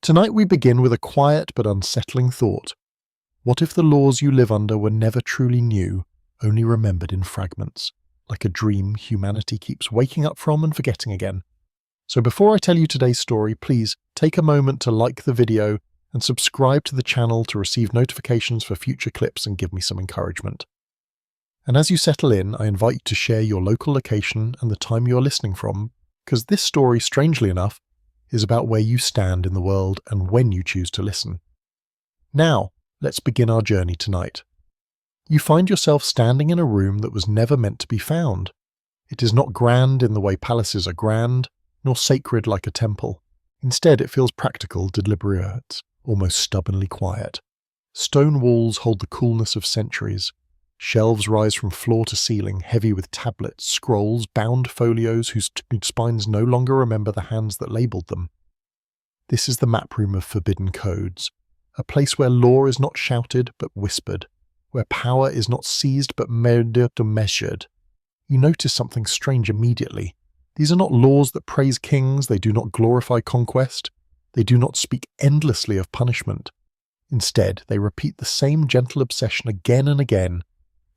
Tonight we begin with a quiet but unsettling thought. What if the laws you live under were never truly new, only remembered in fragments, like a dream humanity keeps waking up from and forgetting again? So before I tell you today's story, please take a moment to like the video and subscribe to the channel to receive notifications for future clips and give me some encouragement. And as you settle in, I invite you to share your local location and the time you are listening from, because this story, strangely enough, is about where you stand in the world and when you choose to listen. Now, let's begin our journey tonight. You find yourself standing in a room that was never meant to be found. It is not grand in the way palaces are grand, nor sacred like a temple. Instead, it feels practical, deliberate, almost stubbornly quiet. Stone walls hold the coolness of centuries. Shelves rise from floor to ceiling, heavy with tablets, scrolls, bound folios whose spines no longer remember the hands that labelled them. This is the map room of forbidden codes, a place where law is not shouted but whispered, where power is not seized but measured. You notice something strange immediately. These are not laws that praise kings, they do not glorify conquest, they do not speak endlessly of punishment. Instead, they repeat the same gentle obsession again and again.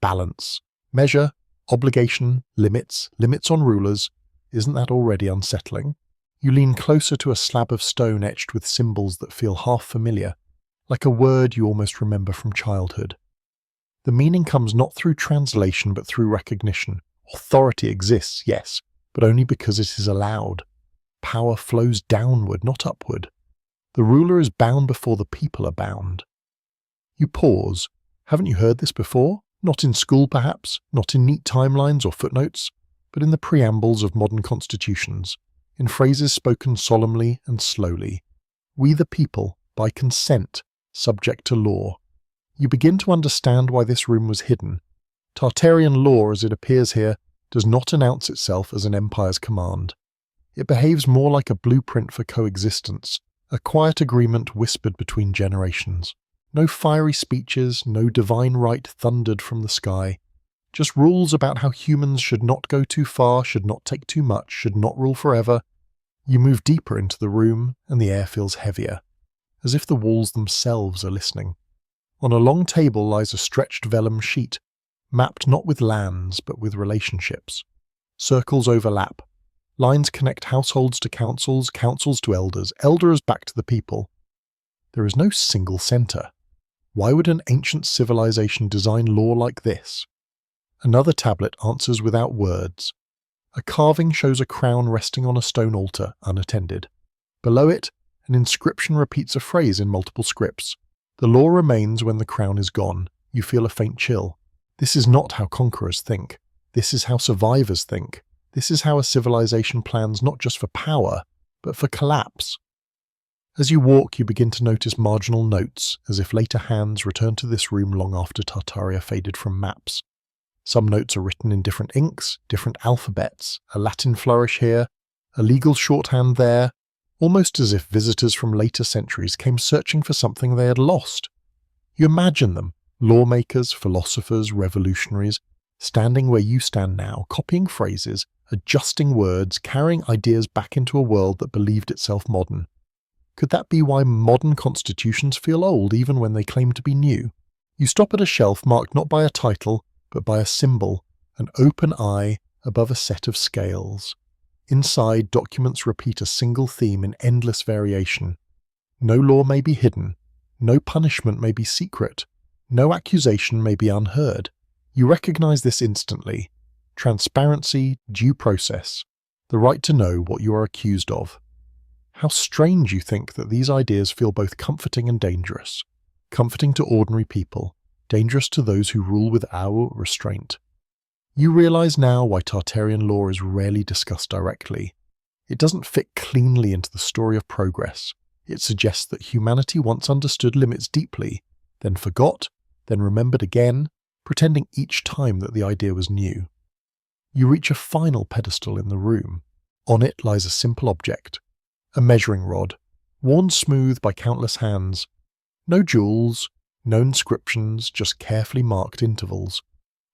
Balance, measure, obligation, limits on rulers. Isn't that already unsettling? You lean closer to a slab of stone etched with symbols that feel half familiar, like a word you almost remember from childhood. The meaning comes not through translation but through recognition. Authority exists, yes, but only because it is allowed. Power flows downward, not upward. The ruler is bound before the people are bound. You pause. Haven't you heard this before? Not in school, perhaps, not in neat timelines or footnotes, but in the preambles of modern constitutions, in phrases spoken solemnly and slowly. We the people, by consent, subject to law. You begin to understand why this room was hidden. Tartarian law, as it appears here, does not announce itself as an empire's command. It behaves more like a blueprint for coexistence, a quiet agreement whispered between generations. No fiery speeches, no divine right thundered from the sky. Just rules about how humans should not go too far, should not take too much, should not rule forever. You move deeper into the room, and the air feels heavier, as if the walls themselves are listening. On a long table lies a stretched vellum sheet, mapped not with lands, but with relationships. Circles overlap. Lines connect households to councils, councils to elders, elders back to the people. There is no single centre. Why would an ancient civilization design law like this? Another tablet answers without words. A carving shows a crown resting on a stone altar, unattended. Below it, an inscription repeats a phrase in multiple scripts. The law remains when the crown is gone. You feel a faint chill. This is not how conquerors think. This is how survivors think. This is how a civilization plans not just for power, but for collapse. As you walk, you begin to notice marginal notes, as if later hands return to this room long after Tartaria faded from maps. Some notes are written in different inks, different alphabets, a Latin flourish here, a legal shorthand there, almost as if visitors from later centuries came searching for something they had lost. You imagine them, lawmakers, philosophers, revolutionaries, standing where you stand now, copying phrases, adjusting words, carrying ideas back into a world that believed itself modern. Could that be why modern constitutions feel old even when they claim to be new? You stop at a shelf marked not by a title, but by a symbol, an open eye above a set of scales. Inside, documents repeat a single theme in endless variation. No law may be hidden, no punishment may be secret, no accusation may be unheard. You recognize this instantly. Transparency, due process, the right to know what you are accused of. How strange you think that these ideas feel both comforting and dangerous. Comforting to ordinary people, dangerous to those who rule without restraint. You realize now why Tartarian law is rarely discussed directly. It doesn't fit cleanly into the story of progress. It suggests that humanity once understood limits deeply, then forgot, then remembered again, pretending each time that the idea was new. You reach a final pedestal in the room. On it lies a simple object. A measuring rod, worn smooth by countless hands. No jewels, no inscriptions, just carefully marked intervals.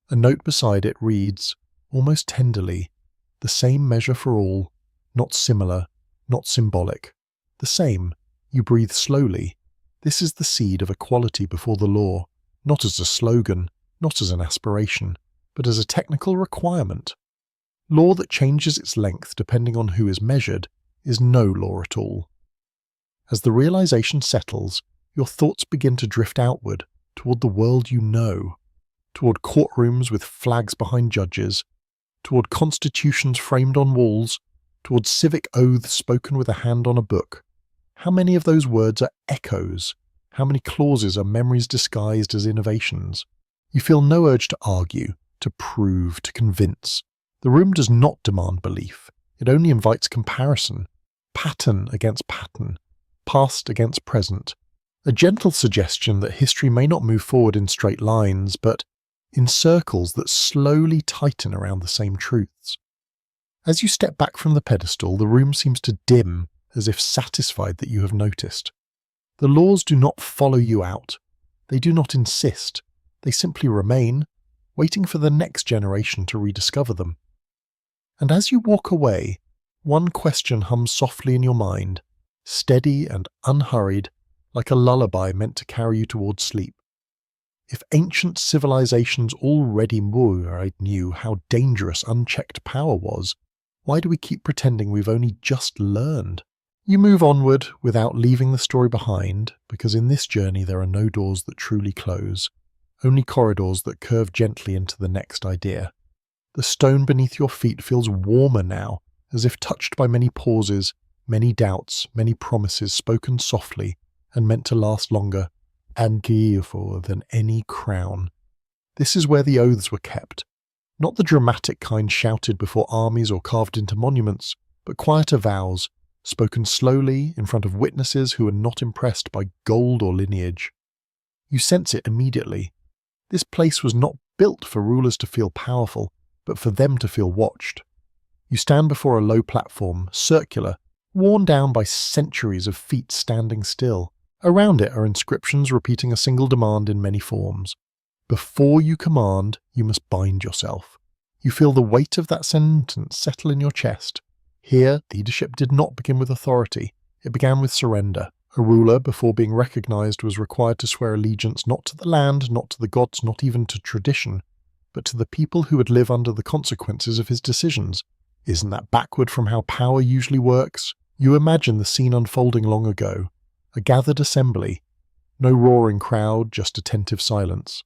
A note beside it reads, almost tenderly, the same measure for all, not similar, not symbolic. The same. You breathe slowly. This is the seed of equality before the law, not as a slogan, not as an aspiration, but as a technical requirement. Law that changes its length depending on who is measured is no law at all. As the realization settles, your thoughts begin to drift outward, toward the world you know, toward courtrooms with flags behind judges, toward constitutions framed on walls, toward civic oaths spoken with a hand on a book. How many of those words are echoes? How many clauses are memories disguised as innovations? You feel no urge to argue, to prove, to convince. The room does not demand belief. It only invites comparison, pattern against pattern, past against present. A gentle suggestion that history may not move forward in straight lines, but in circles that slowly tighten around the same truths. As you step back from the pedestal, the room seems to dim, as if satisfied that you have noticed. The laws do not follow you out. They do not insist. They simply remain, waiting for the next generation to rediscover them. And as you walk away, one question hums softly in your mind, steady and unhurried, like a lullaby meant to carry you towards sleep. If ancient civilizations already knew how dangerous unchecked power was, why do we keep pretending we've only just learned? You move onward without leaving the story behind, because in this journey there are no doors that truly close, only corridors that curve gently into the next idea. The stone beneath your feet feels warmer now, as if touched by many pauses, many doubts, many promises spoken softly and meant to last longer and beautiful than any crown. This is where the oaths were kept, not the dramatic kind shouted before armies or carved into monuments, but quieter vows, spoken slowly in front of witnesses who are not impressed by gold or lineage. You sense it immediately. This place was not built for rulers to feel powerful, but for them to feel watched. You stand before a low platform, circular, worn down by centuries of feet standing still. Around it are inscriptions repeating a single demand in many forms. Before you command, you must bind yourself. You feel the weight of that sentence settle in your chest. Here, leadership did not begin with authority. It began with surrender. A ruler, before being recognized, was required to swear allegiance not to the land, not to the gods, not even to tradition, but to the people who would live under the consequences of his decisions. Isn't that backward from how power usually works? You imagine the scene unfolding long ago. A gathered assembly. No roaring crowd, just attentive silence.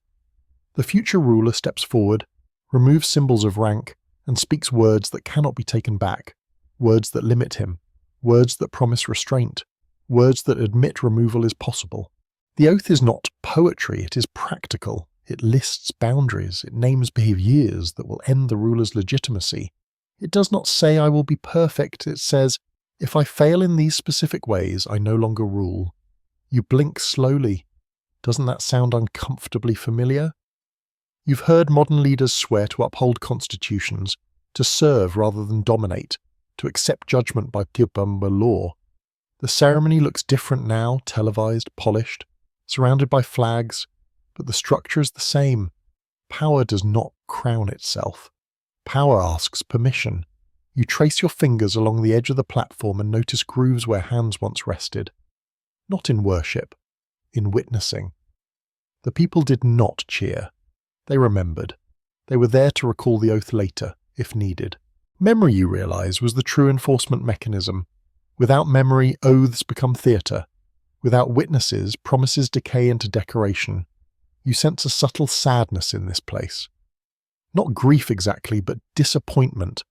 The future ruler steps forward, removes symbols of rank, and speaks words that cannot be taken back. Words that limit him. Words that promise restraint. Words that admit removal is possible. The oath is not poetry, it is practical. It lists boundaries, it names behaviors that will end the ruler's legitimacy. It does not say I will be perfect, it says, if I fail in these specific ways, I no longer rule. You blink slowly. Doesn't that sound uncomfortably familiar? You've heard modern leaders swear to uphold constitutions, to serve rather than dominate, to accept judgment by law. The ceremony looks different now, televised, polished, surrounded by flags, but the structure is the same. Power does not crown itself. Power asks permission. You trace your fingers along the edge of the platform and notice grooves where hands once rested. Not in worship, in witnessing. The people did not cheer. They remembered. They were there to recall the oath later, if needed. Memory, you realize, was the true enforcement mechanism. Without memory, oaths become theatre. Without witnesses, promises decay into decoration. You sense a subtle sadness in this place. Not grief exactly, but disappointment,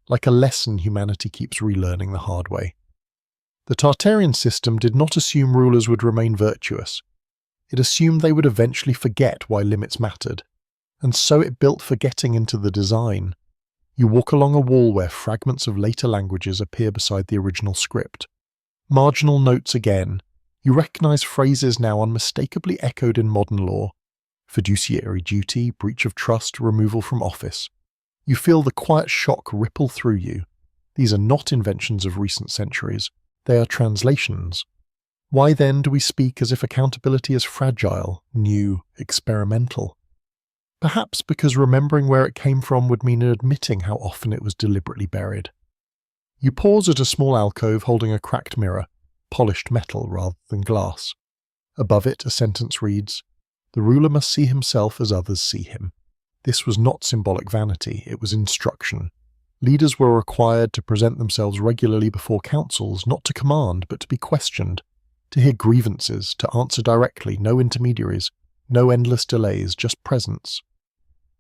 like a lesson humanity keeps relearning the hard way. The Tartarian system did not assume rulers would remain virtuous. It assumed they would eventually forget why limits mattered, and so it built forgetting into the design. You walk along a wall where fragments of later languages appear beside the original script. Marginal notes again. You recognize phrases now unmistakably echoed in modern law. Fiduciary duty, breach of trust, removal from office. You feel the quiet shock ripple through you. These are not inventions of recent centuries. They are translations. Why then do we speak as if accountability is fragile, new, experimental? Perhaps because remembering where it came from would mean admitting how often it was deliberately buried. You pause at a small alcove holding a cracked mirror. polished metal rather than glass. Above it, a sentence reads, "The ruler must see himself as others see him." This was not symbolic vanity, it was instruction. Leaders were required to present themselves regularly before councils, not to command, but to be questioned, to hear grievances, to answer directly, no intermediaries, no endless delays, just presence.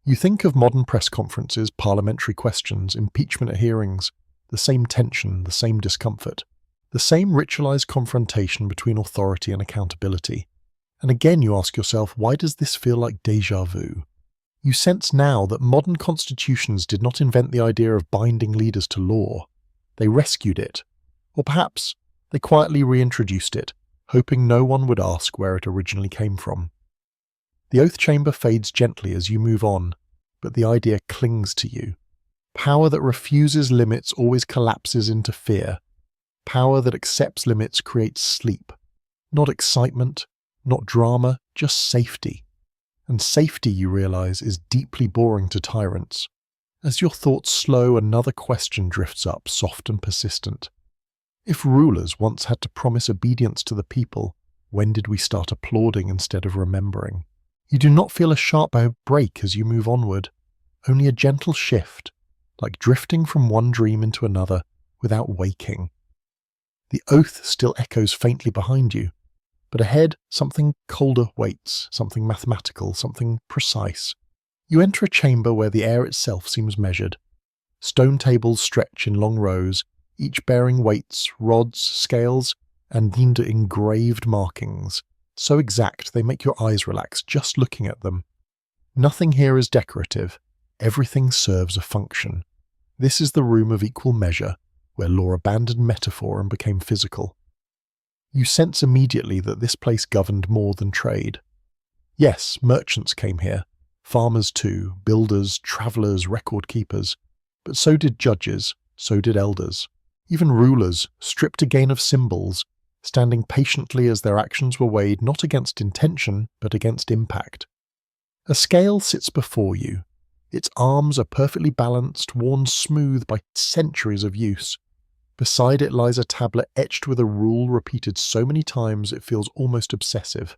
You think of modern press conferences, parliamentary questions, impeachment hearings, the same tension, the same discomfort, the same ritualized confrontation between authority and accountability. And again you ask yourself, why does this feel like déjà vu? You sense now that modern constitutions did not invent the idea of binding leaders to law. They rescued it. Or perhaps they quietly reintroduced it, hoping no one would ask where it originally came from. The oath chamber fades gently as you move on, but the idea clings to you. Power that refuses limits always collapses into fear. Power that accepts limits creates sleep. Not excitement, not drama, just safety. And safety, you realize, is deeply boring to tyrants. As your thoughts slow, another question drifts up, soft and persistent. If rulers once had to promise obedience to the people, when did we start applauding instead of remembering? You do not feel a sharp break as you move onward, only a gentle shift, like drifting from one dream into another without waking. The oath still echoes faintly behind you, but ahead something colder waits, something mathematical, something precise. You enter a chamber where the air itself seems measured. Stone tables stretch in long rows, each bearing weights, rods, scales, and engraved markings, so exact they make your eyes relax just looking at them. Nothing here is decorative. Everything serves a function. This is the room of equal measure, where law abandoned metaphor and became physical. You sense immediately that this place governed more than trade. Yes, merchants came here, farmers too, builders, travellers, record keepers, but so did judges, so did elders. Even rulers, stripped again of symbols, standing patiently as their actions were weighed not against intention, but against impact. A scale sits before you. Its arms are perfectly balanced, worn smooth by centuries of use. Beside it lies a tablet etched with a rule repeated so many times it feels almost obsessive.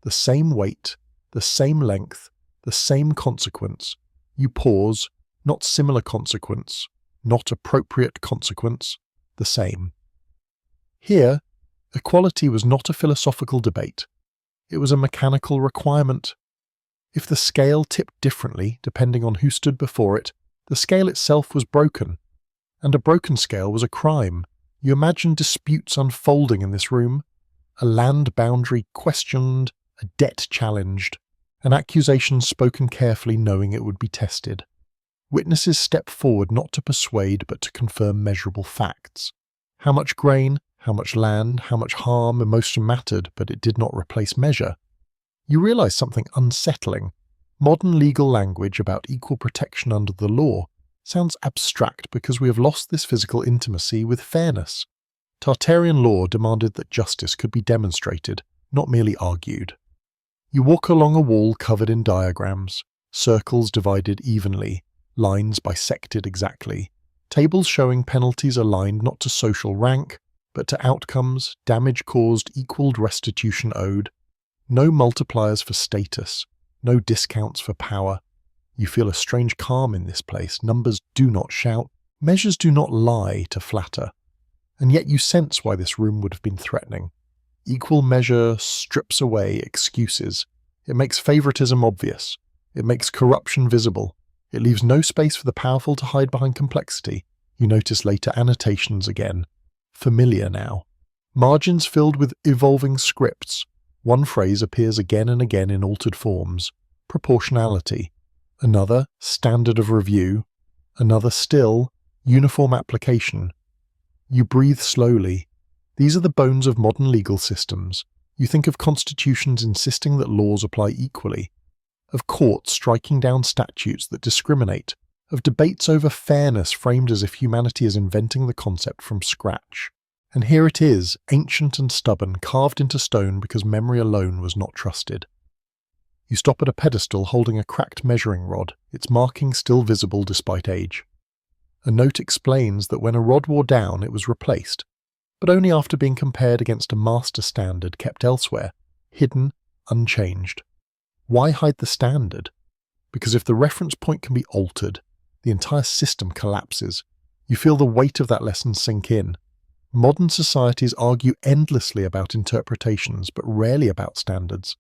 The same weight, the same length, the same consequence. You pause, not similar consequence, not appropriate consequence, the same. Here, equality was not a philosophical debate. It was a mechanical requirement. If the scale tipped differently, depending on who stood before it, the scale itself was broken. And a broken scale was a crime. You imagine disputes unfolding in this room. A land boundary questioned, a debt challenged, an accusation spoken carefully knowing it would be tested. Witnesses step forward not to persuade but to confirm measurable facts. How much grain, how much land, how much harm, emotion mattered, but it did not replace measure. You realize something unsettling. Modern legal language about equal protection under the law sounds abstract because we have lost this physical intimacy with fairness. Tartarian law demanded that justice could be demonstrated, not merely argued. You walk along a wall covered in diagrams, circles divided evenly, lines bisected exactly, tables showing penalties aligned not to social rank, but to outcomes, damage caused equaled restitution owed. No multipliers for status, no discounts for power. You feel a strange calm in this place. Numbers do not shout. Measures do not lie to flatter. And yet you sense why this room would have been threatening. Equal measure strips away excuses. It makes favoritism obvious. It makes corruption visible. It leaves no space for the powerful to hide behind complexity. You notice later annotations again. Familiar now. Margins filled with evolving scripts. One phrase appears again and again in altered forms. Proportionality. Another, standard of review. Another still, uniform application. You breathe slowly. These are the bones of modern legal systems. You think of constitutions insisting that laws apply equally, of courts striking down statutes that discriminate, of debates over fairness framed as if humanity is inventing the concept from scratch. And here it is, ancient and stubborn, carved into stone because memory alone was not trusted. You stop at a pedestal holding a cracked measuring rod, its marking still visible despite age. A note explains that when a rod wore down, it was replaced, but only after being compared against a master standard kept elsewhere, hidden, unchanged. Why hide the standard? Because if the reference point can be altered, the entire system collapses. You feel the weight of that lesson sink in. Modern societies argue endlessly about interpretations, but rarely about standards.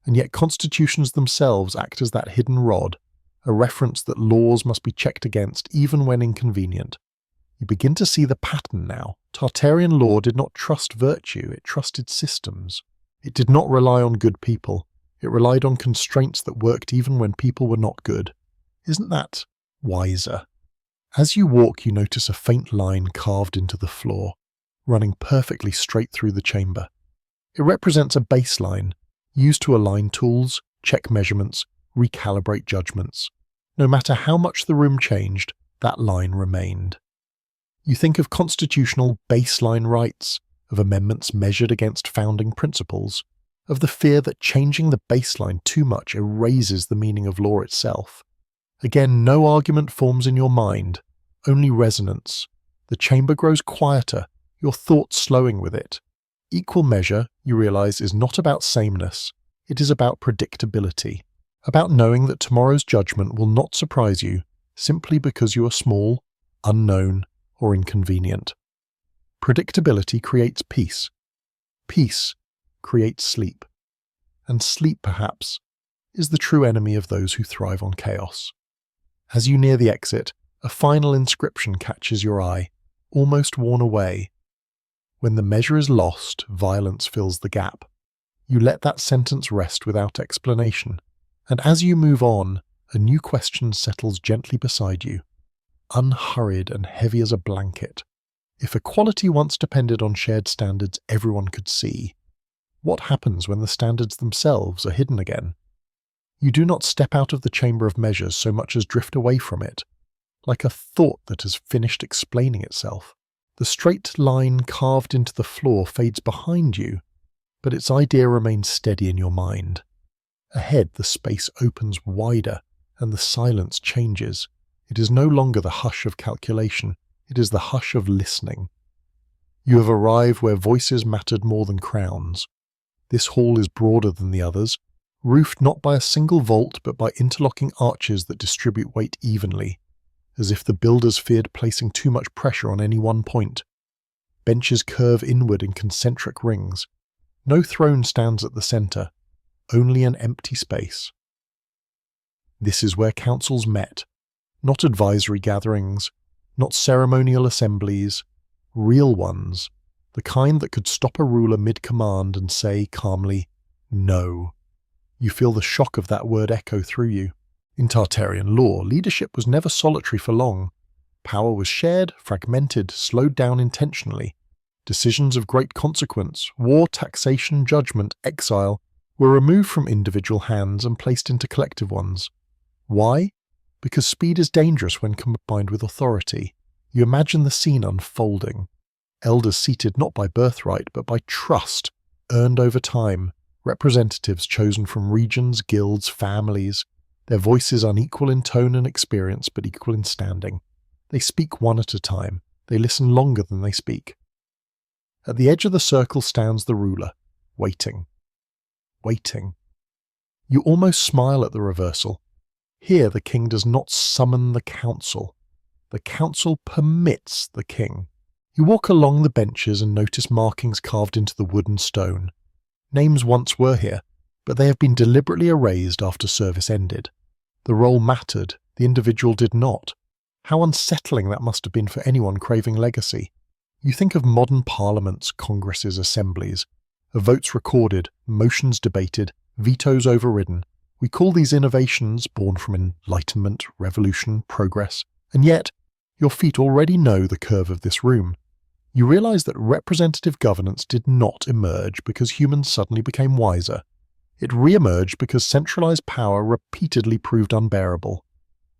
And yet constitutions themselves act as that hidden rod, a reference that laws must be checked against even when inconvenient. You begin to see the pattern now. Tartarian law did not trust virtue, it trusted systems. It did not rely on good people. It relied on constraints that worked even when people were not good. Isn't that wiser? As you walk, you notice a faint line carved into the floor, running perfectly straight through the chamber. It represents a baseline, used to align tools, check measurements, recalibrate judgments. No matter how much the room changed, that line remained. You think of constitutional baseline rights, of amendments measured against founding principles, of the fear that changing the baseline too much erases the meaning of law itself. Again, no argument forms in your mind, only resonance. The chamber grows quieter, your thoughts slowing with it. Equal measure, you realize, is not about sameness. It is about predictability, about knowing that tomorrow's judgment will not surprise you simply because you are small, unknown, or inconvenient. Predictability creates peace. Peace creates sleep. And sleep, perhaps, is the true enemy of those who thrive on chaos. As you near the exit, a final inscription catches your eye, almost worn away. When the measure is lost, violence fills the gap. You let that sentence rest without explanation, and as you move on, a new question settles gently beside you, unhurried and heavy as a blanket. If equality once depended on shared standards everyone could see, what happens when the standards themselves are hidden again? You do not step out of the chamber of measures so much as drift away from it, like a thought that has finished explaining itself. The straight line carved into the floor fades behind you, but its idea remains steady in your mind. Ahead, the space opens wider, and the silence changes. It is no longer the hush of calculation, it is the hush of listening. You have arrived where voices mattered more than crowns. This hall is broader than the others, roofed not by a single vault but by interlocking arches that distribute weight evenly, as if the builders feared placing too much pressure on any one point. Benches curve inward in concentric rings. No throne stands at the centre, only an empty space. This is where councils met, not advisory gatherings, not ceremonial assemblies, real ones, the kind that could stop a ruler mid-command and say calmly, "No." You feel the shock of that word echo through you. In Tartarian law, leadership was never solitary for long. Power was shared, fragmented, slowed down intentionally. Decisions of great consequence, war, taxation, judgment, exile, were removed from individual hands and placed into collective ones. Why? Because speed is dangerous when combined with authority. You imagine the scene unfolding. Elders seated not by birthright, but by trust, earned over time. Representatives chosen from regions, guilds, families. Their voices unequal in tone and experience, but equal in standing. They speak one at a time. They listen longer than they speak. At the edge of the circle stands the ruler, waiting. Waiting. You almost smile at the reversal. Here the king does not summon the council. The council permits the king. You walk along the benches and notice markings carved into the wood and stone. Names once were here, but they have been deliberately erased after service ended. The role mattered, the individual did not. How unsettling that must have been for anyone craving legacy. You think of modern parliaments, congresses, assemblies, of votes recorded, motions debated, vetoes overridden. We call these innovations born from enlightenment, revolution, progress, and yet your feet already know the curve of this room. You realize that representative governance did not emerge because humans suddenly became wiser. It re-emerged because centralized power repeatedly proved unbearable.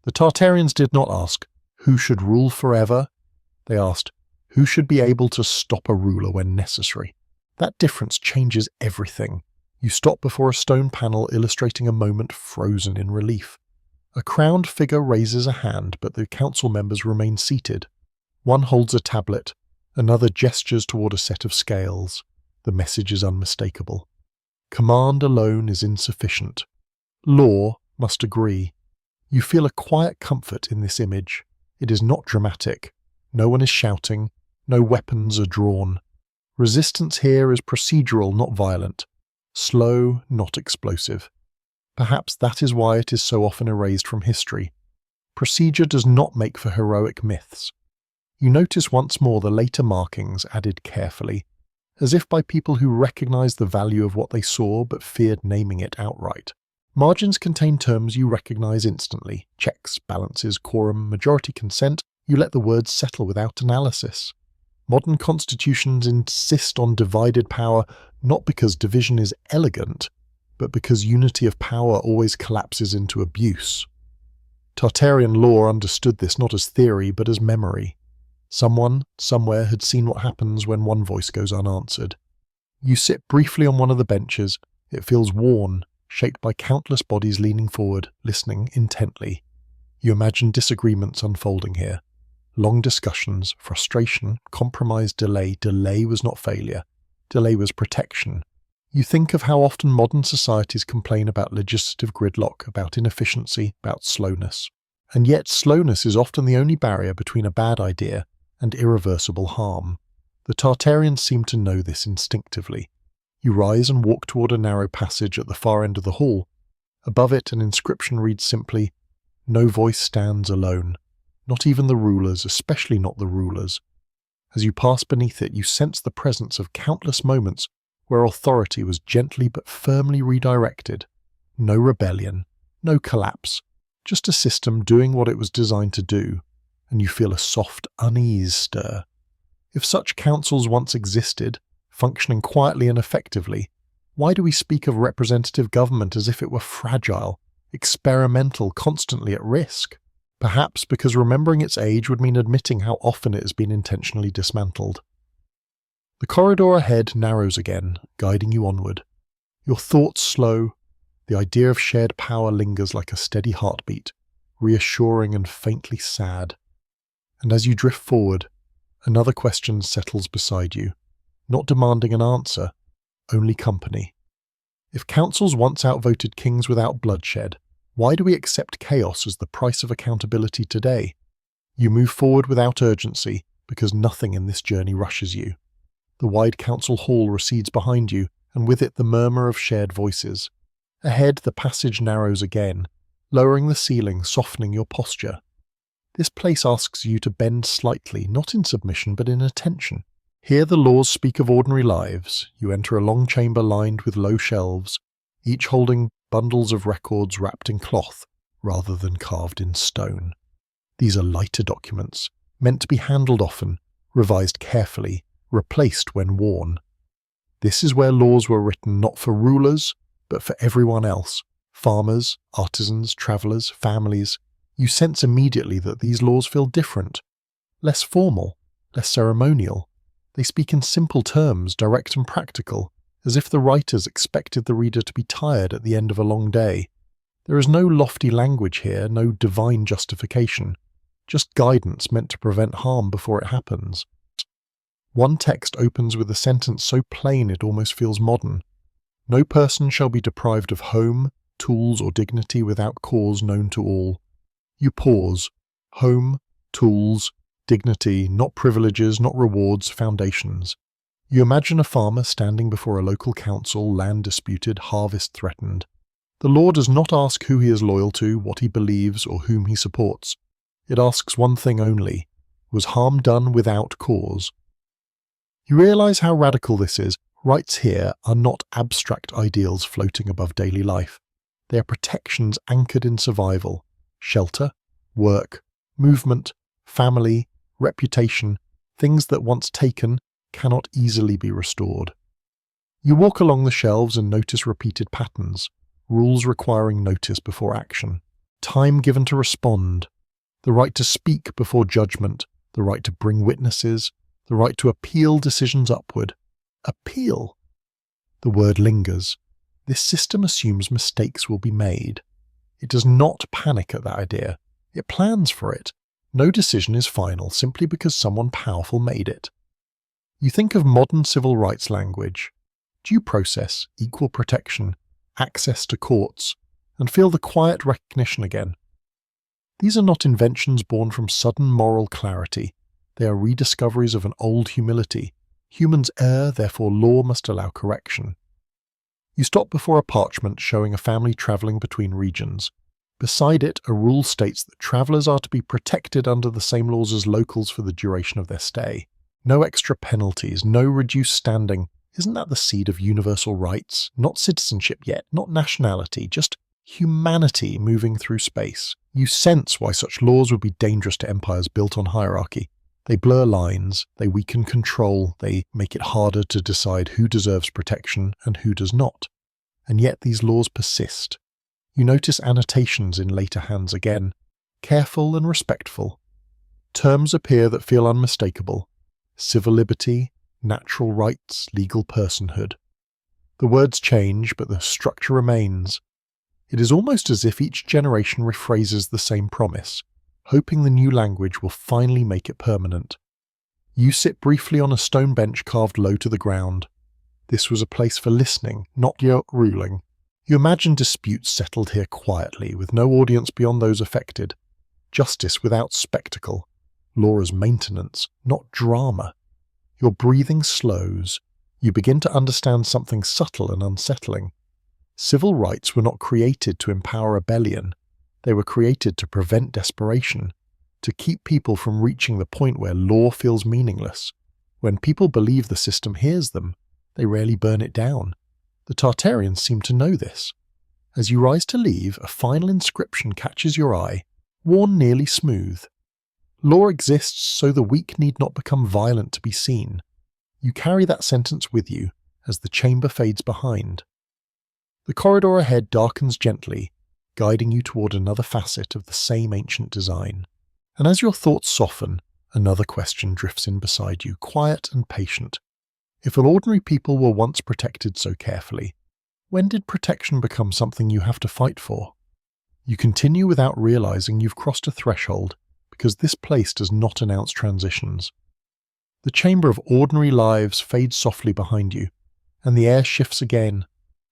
The Tartarians did not ask, who should rule forever? They asked, who should be able to stop a ruler when necessary? That difference changes everything. You stop before a stone panel illustrating a moment frozen in relief. A crowned figure raises a hand, but the council members remain seated. One holds a tablet, Another gestures toward a set of scales. The message is unmistakable. Command alone is insufficient. Law must agree. You feel a quiet comfort in this image. It is not dramatic. No one is shouting. No weapons are drawn. Resistance here is procedural, not violent. Slow, not explosive. Perhaps that is why it is so often erased from history. Procedure does not make for heroic myths. You notice once more the later markings added carefully, as if by people who recognized the value of what they saw but feared naming it outright. Margins contain terms you recognize instantly: checks, balances, quorum, majority consent. You let the words settle without analysis. Modern constitutions insist on divided power not because division is elegant, but because unity of power always collapses into abuse. Tartarian law understood this not as theory but as memory. Someone, somewhere, had seen what happens when one voice goes unanswered. You sit briefly on one of the benches. It feels worn, shaped by countless bodies leaning forward, listening intently. You imagine disagreements unfolding here. Long discussions, frustration, compromise, delay. Delay was not failure. Delay was protection. You think of how often modern societies complain about legislative gridlock, about inefficiency, about slowness. And yet slowness is often the only barrier between a bad idea and irreversible harm. The Tartarians seem to know this instinctively. You rise and walk toward a narrow passage at the far end of the hall. Above it, an inscription reads simply, "No voice stands alone. Not even the rulers, especially not the rulers." As you pass beneath it, you sense the presence of countless moments where authority was gently but firmly redirected. No rebellion, no collapse, just a system doing what it was designed to do, and you feel a soft unease stir. If such councils once existed, functioning quietly and effectively, why do we speak of representative government as if it were fragile, experimental, constantly at risk? Perhaps because remembering its age would mean admitting how often it has been intentionally dismantled. The corridor ahead narrows again, guiding you onward. Your thoughts slow. The idea of shared power lingers like a steady heartbeat, reassuring and faintly sad. And as you drift forward, another question settles beside you, not demanding an answer, only company. If councils once outvoted kings without bloodshed, why do we accept chaos as the price of accountability today? You move forward without urgency, because nothing in this journey rushes you. The wide council hall recedes behind you, and with it the murmur of shared voices. Ahead, the passage narrows again, lowering the ceiling, softening your posture. This place asks you to bend slightly, not in submission but in attention. Here the laws speak of ordinary lives. You enter a long chamber lined with low shelves, each holding bundles of records wrapped in cloth rather than carved in stone. These are lighter documents, meant to be handled often, revised carefully, replaced when worn. This is where laws were written not for rulers, but for everyone else. Farmers, artisans, travellers, families. You sense immediately that these laws feel different, less formal, less ceremonial. They speak in simple terms, direct and practical, as if the writers expected the reader to be tired at the end of a long day. There is no lofty language here, no divine justification, just guidance meant to prevent harm before it happens. One text opens with a sentence so plain it almost feels modern. No person shall be deprived of home, tools, or dignity without cause known to all. You pause. Home, tools, dignity, not privileges, not rewards, foundations. You imagine a farmer standing before a local council, land disputed, harvest threatened. The law does not ask who he is loyal to, what he believes, or whom he supports. It asks one thing only: was harm done without cause? You realize how radical this is. Rights here are not abstract ideals floating above daily life. They are protections anchored in survival: shelter, work, movement, family, reputation, things that once taken cannot easily be restored. You walk along the shelves and notice repeated patterns, rules requiring notice before action, time given to respond, the right to speak before judgment, the right to bring witnesses, the right to appeal decisions upward. Appeal? The word lingers. This system assumes mistakes will be made. It does not panic at that idea. It plans for it. No decision is final simply because someone powerful made it. You think of modern civil rights language, due process, equal protection, access to courts, and feel the quiet recognition again. These are not inventions born from sudden moral clarity. They are rediscoveries of an old humility. Humans err, therefore law must allow correction. You stop before a parchment showing a family travelling between regions. Beside it, a rule states that travellers are to be protected under the same laws as locals for the duration of their stay. No extra penalties, no reduced standing. Isn't that the seed of universal rights? Not citizenship yet, not nationality, just humanity moving through space. You sense why such laws would be dangerous to empires built on hierarchy. They blur lines, they weaken control, they make it harder to decide who deserves protection and who does not. And yet these laws persist. You notice annotations in later hands again, careful and respectful. Terms appear that feel unmistakable. Civil liberty, natural rights, legal personhood. The words change, but the structure remains. It is almost as if each generation rephrases the same promise, hoping the new language will finally make it permanent. You sit briefly on a stone bench carved low to the ground. This was a place for listening, not your ruling. You imagine disputes settled here quietly, with no audience beyond those affected. Justice without spectacle. Law as maintenance, not drama. Your breathing slows. You begin to understand something subtle and unsettling. Civil rights were not created to empower rebellion. They were created to prevent desperation, to keep people from reaching the point where law feels meaningless. When people believe the system hears them, they rarely burn it down. The Tartarians seem to know this. As you rise to leave, a final inscription catches your eye, worn nearly smooth. Law exists so the weak need not become violent to be seen. You carry that sentence with you as the chamber fades behind. The corridor ahead darkens gently, guiding you toward another facet of the same ancient design. And as your thoughts soften, another question drifts in beside you, quiet and patient. If ordinary people were once protected so carefully, when did protection become something you have to fight for? You continue without realizing you've crossed a threshold, because this place does not announce transitions. The chamber of ordinary lives fades softly behind you, and the air shifts again,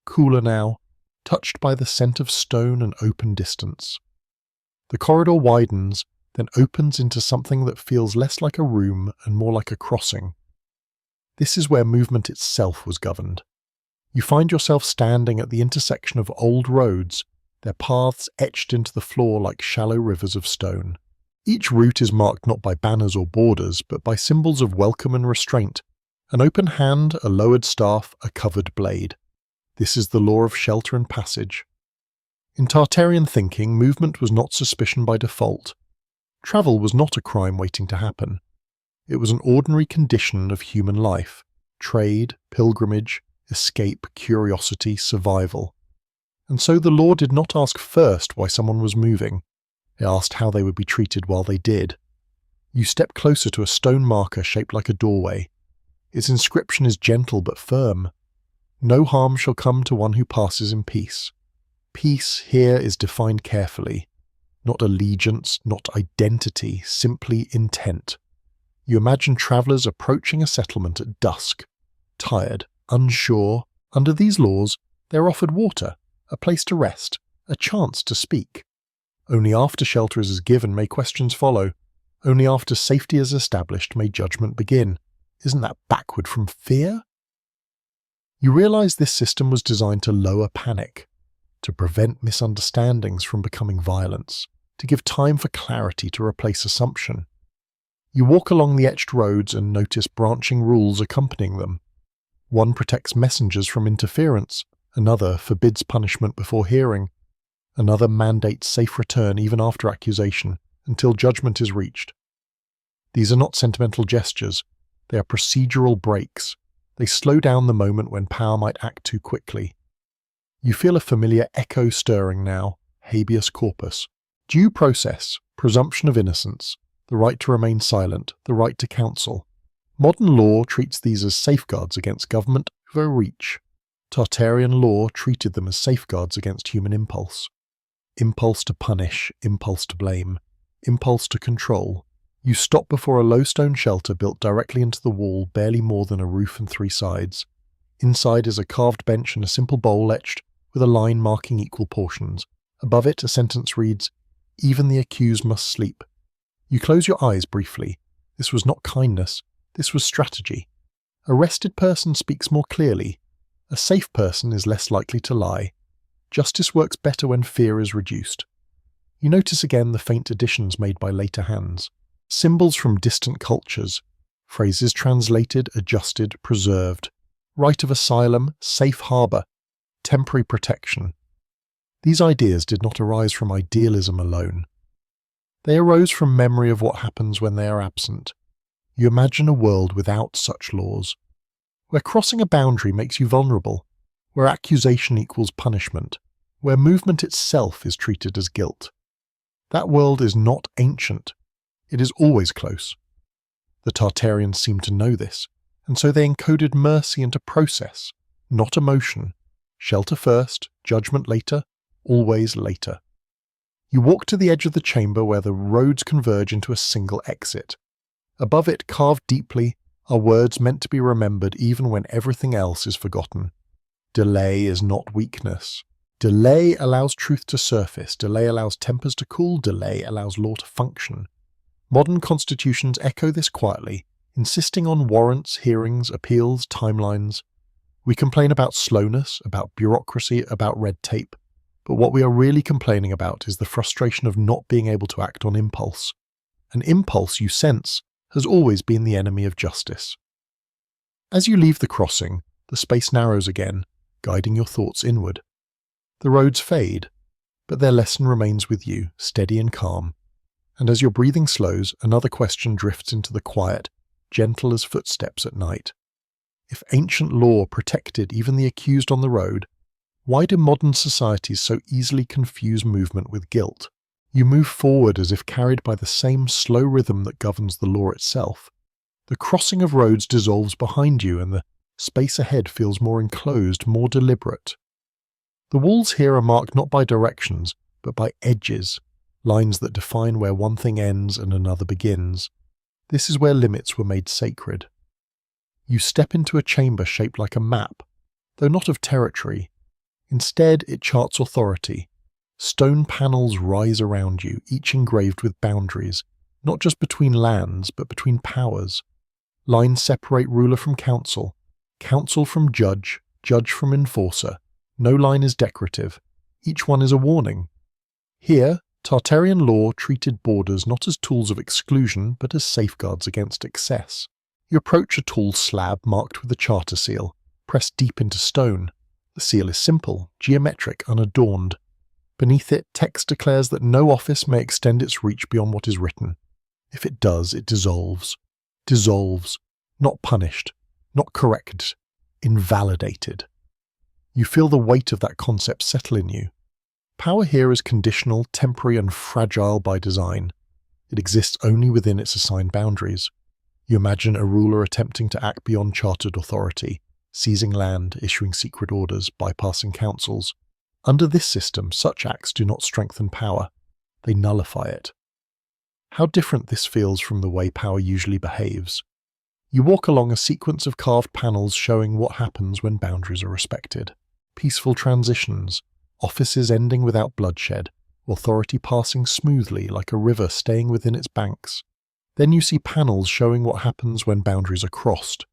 cooler now, touched by the scent of stone and open distance. The corridor widens, then opens into something that feels less like a room and more like a crossing. This is where movement itself was governed. You find yourself standing at the intersection of old roads, their paths etched into the floor like shallow rivers of stone. Each route is marked not by banners or borders, but by symbols of welcome and restraint. An open hand, a lowered staff, a covered blade. This is the law of shelter and passage. In Tartarian thinking, movement was not suspicion by default. Travel was not a crime waiting to happen. It was an ordinary condition of human life. Trade, pilgrimage, escape, curiosity, survival. And so the law did not ask first why someone was moving. It asked how they would be treated while they did. You step closer to a stone marker shaped like a doorway. Its inscription is gentle but firm. No harm shall come to one who passes in peace. Peace here is defined carefully. Not allegiance, not identity, simply intent. You imagine travellers approaching a settlement at dusk. Tired, unsure. Under these laws, they are offered water, a place to rest, a chance to speak. Only after shelter is given may questions follow. Only after safety is established may judgment begin. Isn't that backward from fear? You realize this system was designed to lower panic, to prevent misunderstandings from becoming violence, to give time for clarity to replace assumption. You walk along the etched roads and notice branching rules accompanying them. One protects messengers from interference, another forbids punishment before hearing, another mandates safe return even after accusation, until judgment is reached. These are not sentimental gestures, they are procedural breaks. They slow down the moment when power might act too quickly. You feel a familiar echo stirring now, habeas corpus. Due process, presumption of innocence, the right to remain silent, the right to counsel. Modern law treats these as safeguards against government overreach. Tartarian law treated them as safeguards against human impulse. Impulse to punish, impulse to blame, impulse to control. You stop before a low stone shelter built directly into the wall, barely more than a roof and 3 sides. Inside is a carved bench and a simple bowl etched with a line marking equal portions. Above it, a sentence reads, "Even the accused must sleep." You close your eyes briefly. This was not kindness. This was strategy. A rested person speaks more clearly. A safe person is less likely to lie. Justice works better when fear is reduced. You notice again the faint additions made by later hands. Symbols from distant cultures. Phrases translated, adjusted, preserved. Right of asylum, safe harbour, temporary protection. These ideas did not arise from idealism alone. They arose from memory of what happens when they are absent. You imagine a world without such laws, where crossing a boundary makes you vulnerable, where accusation equals punishment, where movement itself is treated as guilt. That world is not ancient. It is always close. The Tartarians seemed to know this, and so they encoded mercy into process, not emotion. Shelter first, judgment later, always later. You walk to the edge of the chamber where the roads converge into a single exit. Above it, carved deeply, are words meant to be remembered even when everything else is forgotten. Delay is not weakness. Delay allows truth to surface, delay allows tempers to cool, delay allows law to function. Modern constitutions echo this quietly, insisting on warrants, hearings, appeals, timelines. We complain about slowness, about bureaucracy, about red tape, but what we are really complaining about is the frustration of not being able to act on impulse. An impulse, you sense, has always been the enemy of justice. As you leave the crossing, the space narrows again, guiding your thoughts inward. The roads fade, but their lesson remains with you, steady and calm. And as your breathing slows, another question drifts into the quiet, gentle as footsteps at night. If ancient law protected even the accused on the road, why do modern societies so easily confuse movement with guilt? You move forward as if carried by the same slow rhythm that governs the law itself. The crossing of roads dissolves behind you and the space ahead feels more enclosed, more deliberate. The walls here are marked not by directions, but by edges, lines that define where one thing ends and another begins. This is where limits were made sacred. You step into a chamber shaped like a map, though not of territory. Instead, it charts authority. Stone panels rise around you, each engraved with boundaries, not just between lands, but between powers. Lines separate ruler from council, council from judge, judge from enforcer. No line is decorative. Each one is a warning. Here, Tartarian law treated borders not as tools of exclusion, but as safeguards against excess. You approach a tall slab marked with a charter seal, pressed deep into stone. The seal is simple, geometric, unadorned. Beneath it, text declares that no office may extend its reach beyond what is written. If it does, it dissolves. Dissolves. Not punished. Not corrected. Invalidated. You feel the weight of that concept settle in you. Power here is conditional, temporary, and fragile by design. It exists only within its assigned boundaries. You imagine a ruler attempting to act beyond chartered authority, seizing land, issuing secret orders, bypassing councils. Under this system, such acts do not strengthen power. They nullify it. How different this feels from the way power usually behaves. You walk along a sequence of carved panels showing what happens when boundaries are respected. Peaceful transitions, offices ending without bloodshed, authority passing smoothly like a river staying within its banks. Then you see panels showing what happens when boundaries are crossed.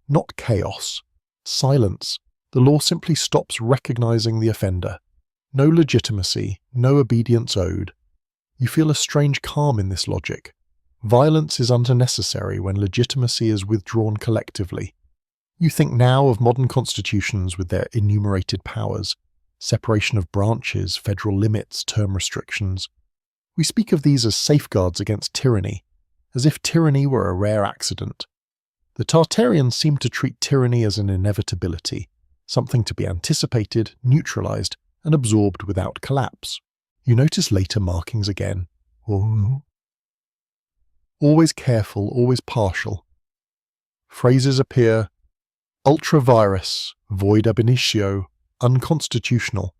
Not chaos. Silence. The law simply stops recognizing the offender. No legitimacy, no obedience owed. You feel a strange calm in this logic. Violence is unnecessary when legitimacy is withdrawn collectively. You think now of modern constitutions with their enumerated powers, separation of branches, federal limits, term restrictions. We speak of these as safeguards against tyranny, as if tyranny were a rare accident. The Tartarians seem to treat tyranny as an inevitability, something to be anticipated, neutralized, and absorbed without collapse. You notice later markings again. Always careful, always partial. Phrases appear: ultra virus, void ab initio, unconstitutional.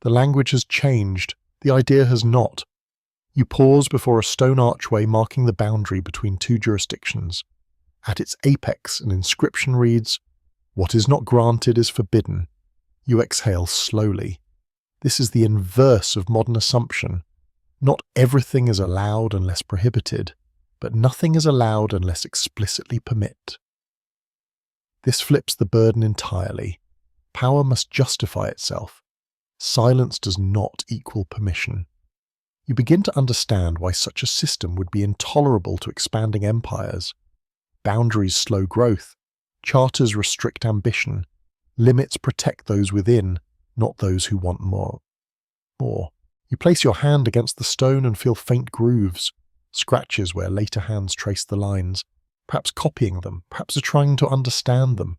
The language has changed, the idea has not. You pause before a stone archway marking the boundary between two jurisdictions. At its apex, an inscription reads, "What is not granted is forbidden." You exhale slowly. This is the inverse of modern assumption. Not everything is allowed unless prohibited, but nothing is allowed unless explicitly permit. This flips the burden entirely. Power must justify itself. Silence does not equal permission. You begin to understand why such a system would be intolerable to expanding empires. Boundaries slow growth, charters restrict ambition, limits protect those within, not those who want more. You place your hand against the stone and feel faint grooves, scratches where later hands trace the lines, perhaps copying them, perhaps trying to understand them.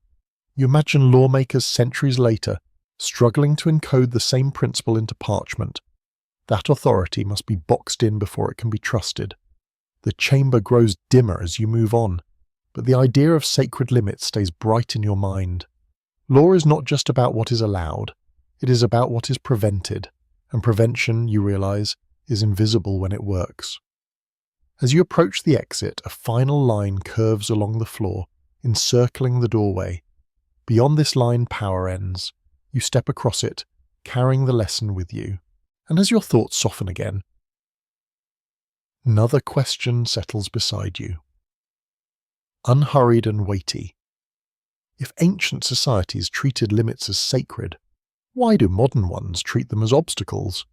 You imagine lawmakers centuries later, struggling to encode the same principle into parchment. That authority must be boxed in before it can be trusted. The chamber grows dimmer as you move on, but the idea of sacred limits stays bright in your mind. Law is not just about what is allowed, it is about what is prevented, and prevention, you realize, is invisible when it works. As you approach the exit, a final line curves along the floor, encircling the doorway. Beyond this line, power ends. You step across it, carrying the lesson with you. And as your thoughts soften again, another question settles beside you. Unhurried and weighty. If ancient societies treated limits as sacred, why do modern ones treat them as obstacles?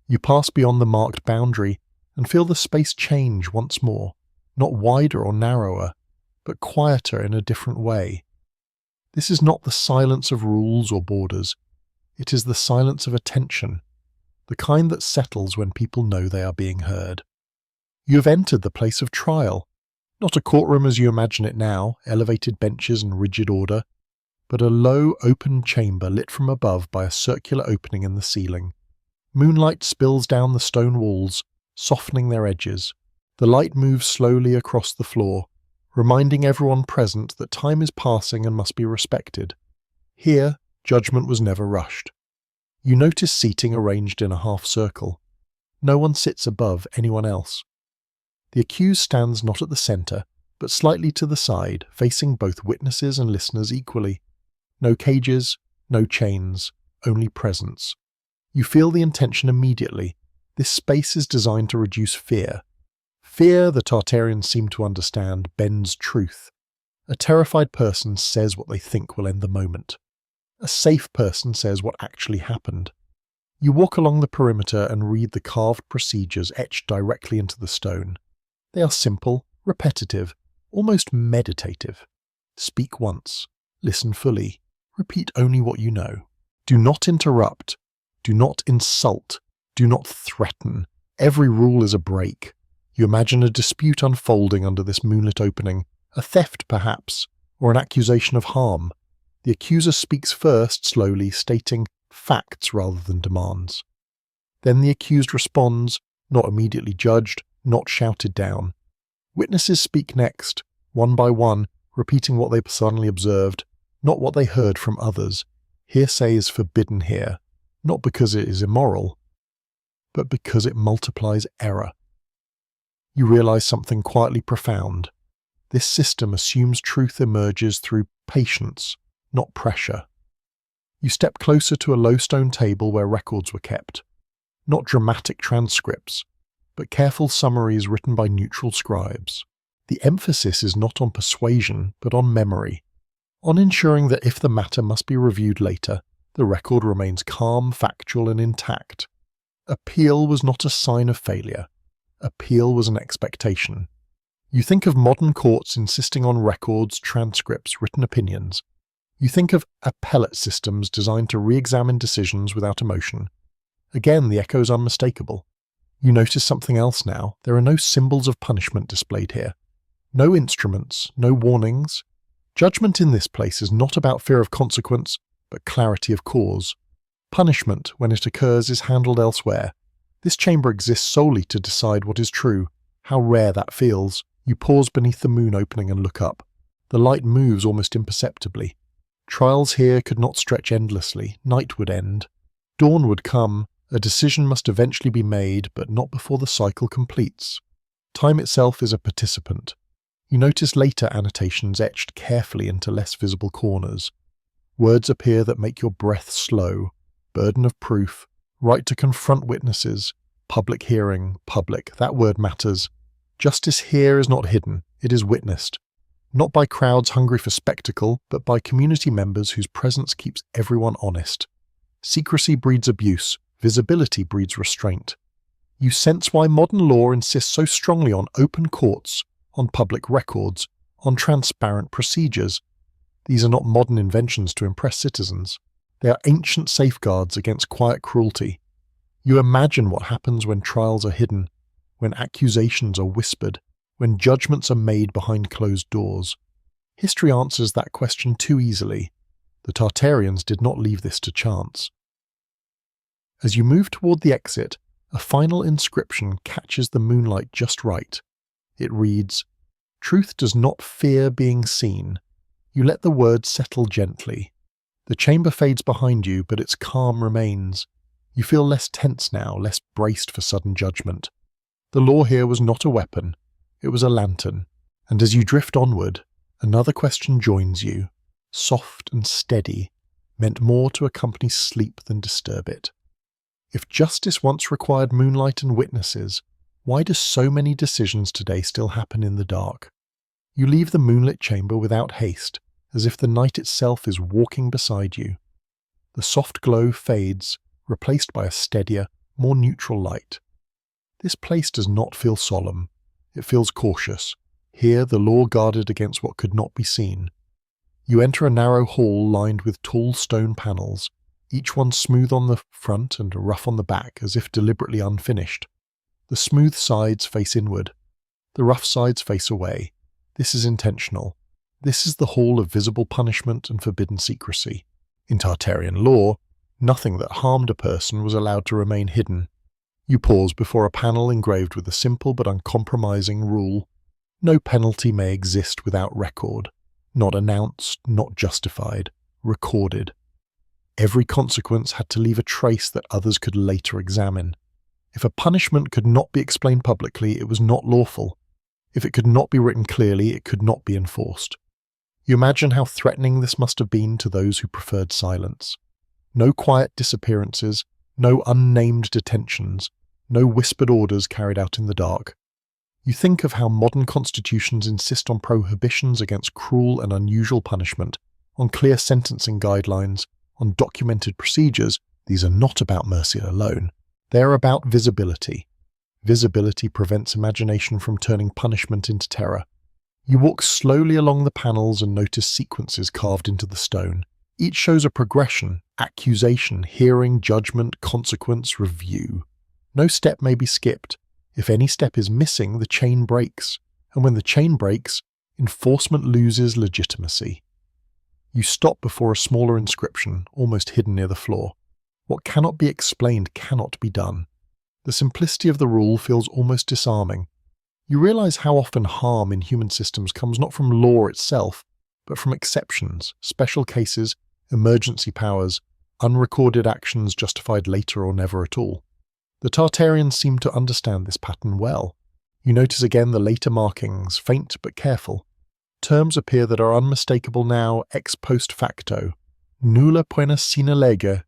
You pass beyond the marked boundary and feel the space change once more, not wider or narrower, but quieter in a different way. This is not the silence of rules or borders. It is the silence of attention, the kind that settles when people know they are being heard. You have entered the place of trial, not a courtroom as you imagine it now, elevated benches and rigid order, but a low, open chamber lit from above by a circular opening in the ceiling. Moonlight spills down the stone walls, softening their edges. The light moves slowly across the floor, reminding everyone present that time is passing and must be respected. Here, judgment was never rushed. You notice seating arranged in a half circle. No one sits above anyone else. The accused stands not at the centre, but slightly to the side, facing both witnesses and listeners equally. No cages, no chains, only presence. You feel the intention immediately. This space is designed to reduce fear. Fear, the Tartarians seem to understand, bends truth. A terrified person says what they think will end the moment. A safe person says what actually happened. You walk along the perimeter and read the carved procedures etched directly into the stone. They are simple, repetitive, almost meditative. Speak once. Listen fully. Repeat only what you know. Do not interrupt. Do not insult. Do not threaten. Every rule is a break. You imagine a dispute unfolding under this moonlit opening, a theft perhaps, or an accusation of harm. The accuser speaks first, slowly, stating facts rather than demands. Then the accused responds, not immediately judged, not shouted down. Witnesses speak next, one by one, repeating what they suddenly observed, not what they heard from others. Hearsay is forbidden here, not because it is immoral, but because it multiplies error. You realize something quietly profound. This system assumes truth emerges through patience, not pressure. You step closer to a low stone table where records were kept. Not dramatic transcripts, but careful summaries written by neutral scribes. The emphasis is not on persuasion, but on memory, on ensuring that if the matter must be reviewed later, the record remains calm, factual, and intact. Appeal was not a sign of failure. Appeal was an expectation. You think of modern courts insisting on records, transcripts, written opinions. You think of appellate systems designed to re-examine decisions without emotion. Again, the echo is unmistakable. You notice something else now. There are no symbols of punishment displayed here. No instruments, no warnings. Judgment in this place is not about fear of consequence, but clarity of cause. Punishment, when it occurs, is handled elsewhere. This chamber exists solely to decide what is true. How rare that feels. You pause beneath the moon opening and look up. The light moves almost imperceptibly. Trials here could not stretch endlessly. Night would end. Dawn would come, A decision must eventually be made, but not before the cycle completes. Time itself is a participant. You notice later annotations etched carefully into less visible corners. Words appear that make your breath slow. Burden of proof, right to confront witnesses, public hearing, public, that word matters. Justice here is not hidden, it is witnessed. Not by crowds hungry for spectacle, but by community members whose presence keeps everyone honest. Secrecy breeds abuse, visibility breeds restraint. You sense why modern law insists so strongly on open courts, on public records, on transparent procedures. These are not modern inventions to impress citizens. They are ancient safeguards against quiet cruelty. You imagine what happens when trials are hidden, when accusations are whispered, when judgments are made behind closed doors. History answers that question too easily. The Tartarians did not leave this to chance. As you move toward the exit, a final inscription catches the moonlight just right. It reads, "Truth does not fear being seen." You let the words settle gently. The chamber fades behind you, but its calm remains. You feel less tense now, less braced for sudden judgment. The law here was not a weapon, it was a lantern. And as you drift onward, another question joins you, soft and steady, meant more to accompany sleep than disturb it. If justice once required moonlight and witnesses, why do so many decisions today still happen in the dark? You leave the moonlit chamber without haste, as if the night itself is walking beside you. The soft glow fades, replaced by a steadier, more neutral light. This place does not feel solemn. It feels cautious. Here the law guarded against what could not be seen. You enter a narrow hall lined with tall stone panels, each one smooth on the front and rough on the back, as if deliberately unfinished. The smooth sides face inward. The rough sides face away. This is intentional. This is the hall of visible punishment and forbidden secrecy. In Tartarian law, nothing that harmed a person was allowed to remain hidden. You pause before a panel engraved with a simple but uncompromising rule. No penalty may exist without record. Not announced, not justified, recorded. Every consequence had to leave a trace that others could later examine. If a punishment could not be explained publicly, it was not lawful. If it could not be written clearly, it could not be enforced. You imagine how threatening this must have been to those who preferred silence. No quiet disappearances, no unnamed detentions, no whispered orders carried out in the dark. You think of how modern constitutions insist on prohibitions against cruel and unusual punishment, on clear sentencing guidelines, on documented procedures. These are not about mercy alone. They are about visibility. Visibility prevents imagination from turning punishment into terror. You walk slowly along the panels and notice sequences carved into the stone. Each shows a progression: accusation, hearing, judgment, consequence, review. No step may be skipped. If any step is missing, the chain breaks. And when the chain breaks, enforcement loses legitimacy. You stop before a smaller inscription, almost hidden near the floor. What cannot be explained cannot be done. The simplicity of the rule feels almost disarming. You realize how often harm in human systems comes not from law itself, but from exceptions, special cases, emergency powers, unrecorded actions justified later or never at all. The Tartarians seem to understand this pattern well. You notice again the later markings, faint but careful. Terms appear that are unmistakable now ex post facto. Nulla poena sine lege.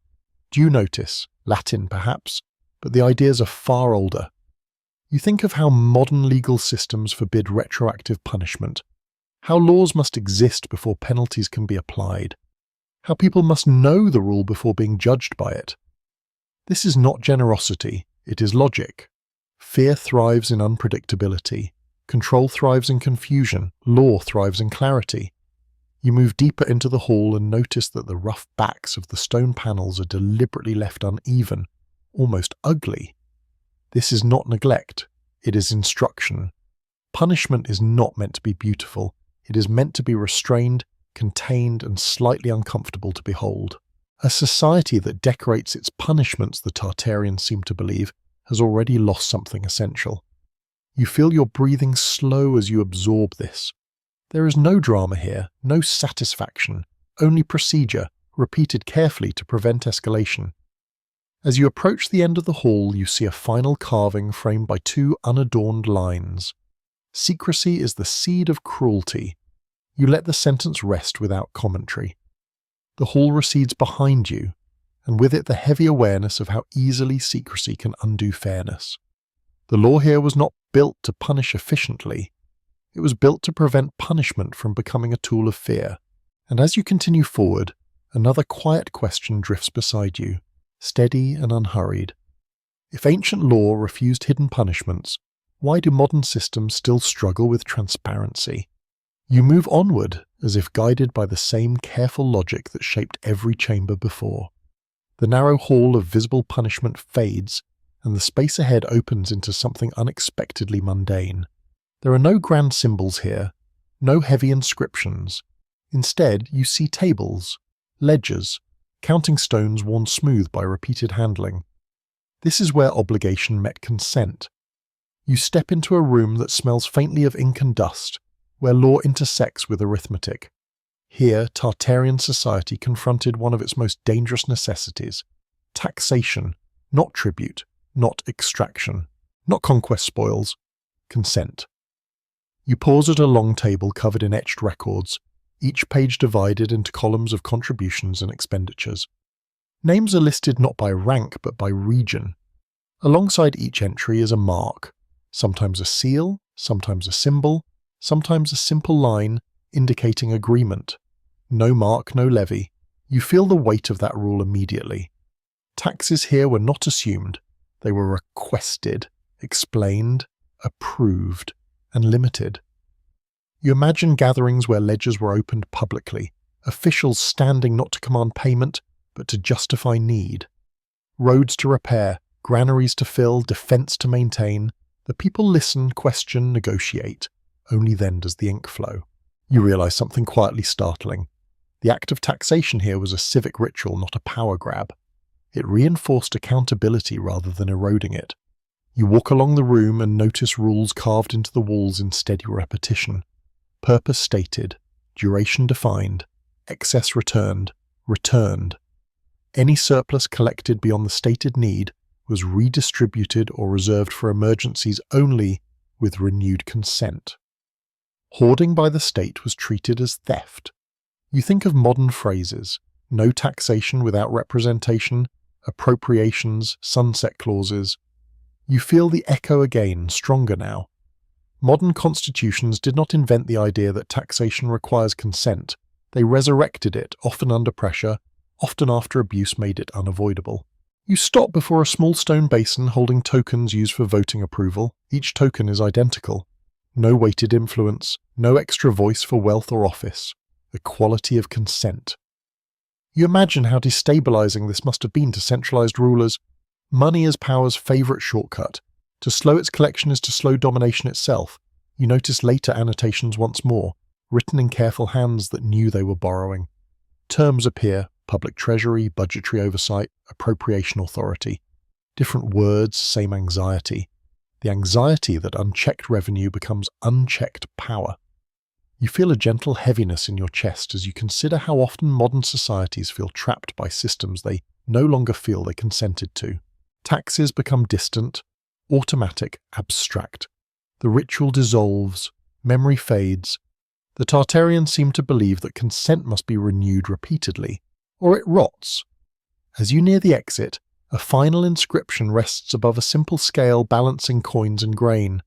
Due notice, Latin perhaps, but the ideas are far older. You think of how modern legal systems forbid retroactive punishment, how laws must exist before penalties can be applied, how people must know the rule before being judged by it. This is not generosity, it is logic. Fear thrives in unpredictability. Control thrives in confusion. Law thrives in clarity. You move deeper into the hall and notice that the rough backs of the stone panels are deliberately left uneven, almost ugly. This is not neglect, it is instruction. Punishment is not meant to be beautiful. It is meant to be restrained, contained, and slightly uncomfortable to behold. A society that decorates its punishments, the Tartarians seem to believe, has already lost something essential. You feel your breathing slow as you absorb this. There is no drama here, no satisfaction, only procedure, repeated carefully to prevent escalation. As you approach the end of the hall, you see a final carving framed by two unadorned lines. Secrecy is the seed of cruelty. You let the sentence rest without commentary. The hall recedes behind you, and with it the heavy awareness of how easily secrecy can undo fairness. The law here was not built to punish efficiently. It was built to prevent punishment from becoming a tool of fear. And as you continue forward, another quiet question drifts beside you, steady and unhurried. If ancient law refused hidden punishments, why do modern systems still struggle with transparency? You move onward, as if guided by the same careful logic that shaped every chamber before. The narrow hall of visible punishment fades, and the space ahead opens into something unexpectedly mundane. There are no grand symbols here, no heavy inscriptions. Instead, you see tables, ledgers, counting stones worn smooth by repeated handling. This is where obligation met consent. You step into a room that smells faintly of ink and dust, where law intersects with arithmetic. Here, Tartarian society confronted one of its most dangerous necessities: taxation, not tribute, not extraction, not conquest spoils, consent. You pause at a long table covered in etched records, each page divided into columns of contributions and expenditures. Names are listed not by rank but by region. Alongside each entry is a mark, sometimes a seal, sometimes a symbol, sometimes a simple line indicating agreement. No mark, no levy. You feel the weight of that rule immediately. Taxes here were not assumed. They were requested, explained, approved, and limited. You imagine gatherings where ledgers were opened publicly, officials standing not to command payment, but to justify need. Roads to repair, granaries to fill, defence to maintain. The people listen, question, negotiate. Only then does the ink flow. You realise something quietly startling. The act of taxation here was a civic ritual, not a power grab. It reinforced accountability rather than eroding it. You walk along the room and notice rules carved into the walls in steady repetition. Purpose stated, duration defined, excess returned, returned. Any surplus collected beyond the stated need was redistributed or reserved for emergencies only with renewed consent. Hoarding by the state was treated as theft. You think of modern phrases: no taxation without representation, appropriations, sunset clauses. You feel the echo again, stronger now. Modern constitutions did not invent the idea that taxation requires consent. They resurrected it, often under pressure, often after abuse made it unavoidable. You stop before a small stone basin holding tokens used for voting approval. Each token is identical. No weighted influence, no extra voice for wealth or office. Equality of consent. You imagine how destabilizing this must have been to centralized rulers. Money is power's favorite shortcut. To slow its collection is to slow domination itself. You notice later annotations once more, written in careful hands that knew they were borrowing. Terms appear: public treasury, budgetary oversight, appropriation authority. Different words, same anxiety. The anxiety that unchecked revenue becomes unchecked power. You feel a gentle heaviness in your chest as you consider how often modern societies feel trapped by systems they no longer feel they consented to. Taxes become distant, automatic, abstract. The ritual dissolves, memory fades. The Tartarians seem to believe that consent must be renewed repeatedly, or it rots. As you near the exit, a final inscription rests above a simple scale balancing coins and grain.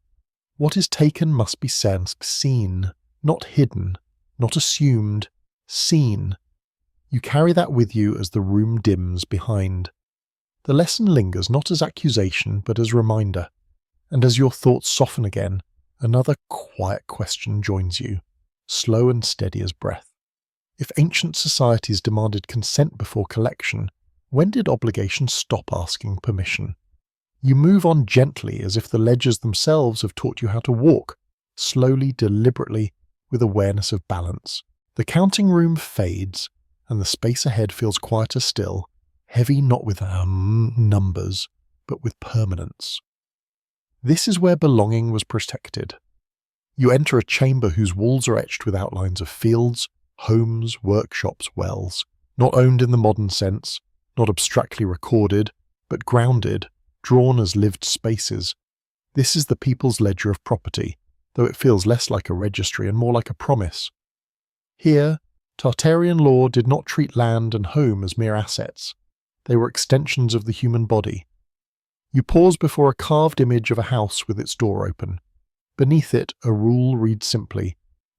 What is taken must be seen, not hidden, not assumed, seen. You carry that with you as the room dims behind. The lesson lingers not as accusation but as reminder, and as your thoughts soften again, another quiet question joins you, slow and steady as breath. If ancient societies demanded consent before collection, when did obligation stop asking permission? You move on gently as if the ledgers themselves have taught you how to walk, slowly, deliberately, with awareness of balance. The counting room fades, and the space ahead feels quieter still, heavy not with numbers, but with permanence. This is where belonging was protected. You enter a chamber whose walls are etched with outlines of fields, homes, workshops, wells, not owned in the modern sense, not abstractly recorded, but grounded, drawn as lived spaces. This is the people's ledger of property, though it feels less like a registry and more like a promise. Here, Tartarian law did not treat land and home as mere assets. They were extensions of the human body. You pause before a carved image of a house with its door open. Beneath it, a rule reads simply,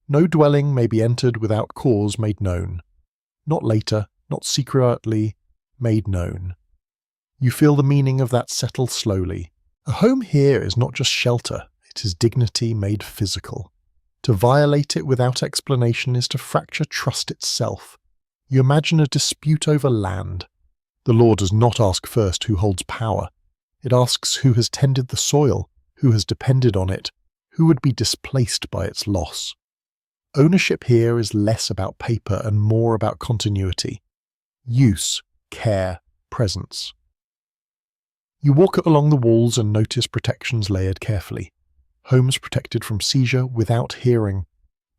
"No dwelling may be entered without cause made known." Not later, not secretly, made known. You feel the meaning of that settle slowly. A home here is not just shelter, it is dignity made physical. To violate it without explanation is to fracture trust itself. You imagine a dispute over land. The law does not ask first who holds power. It asks who has tended the soil, who has depended on it, who would be displaced by its loss. Ownership here is less about paper and more about continuity. Use, care, presence. You walk along the walls and notice protections layered carefully. Homes protected from seizure without hearing.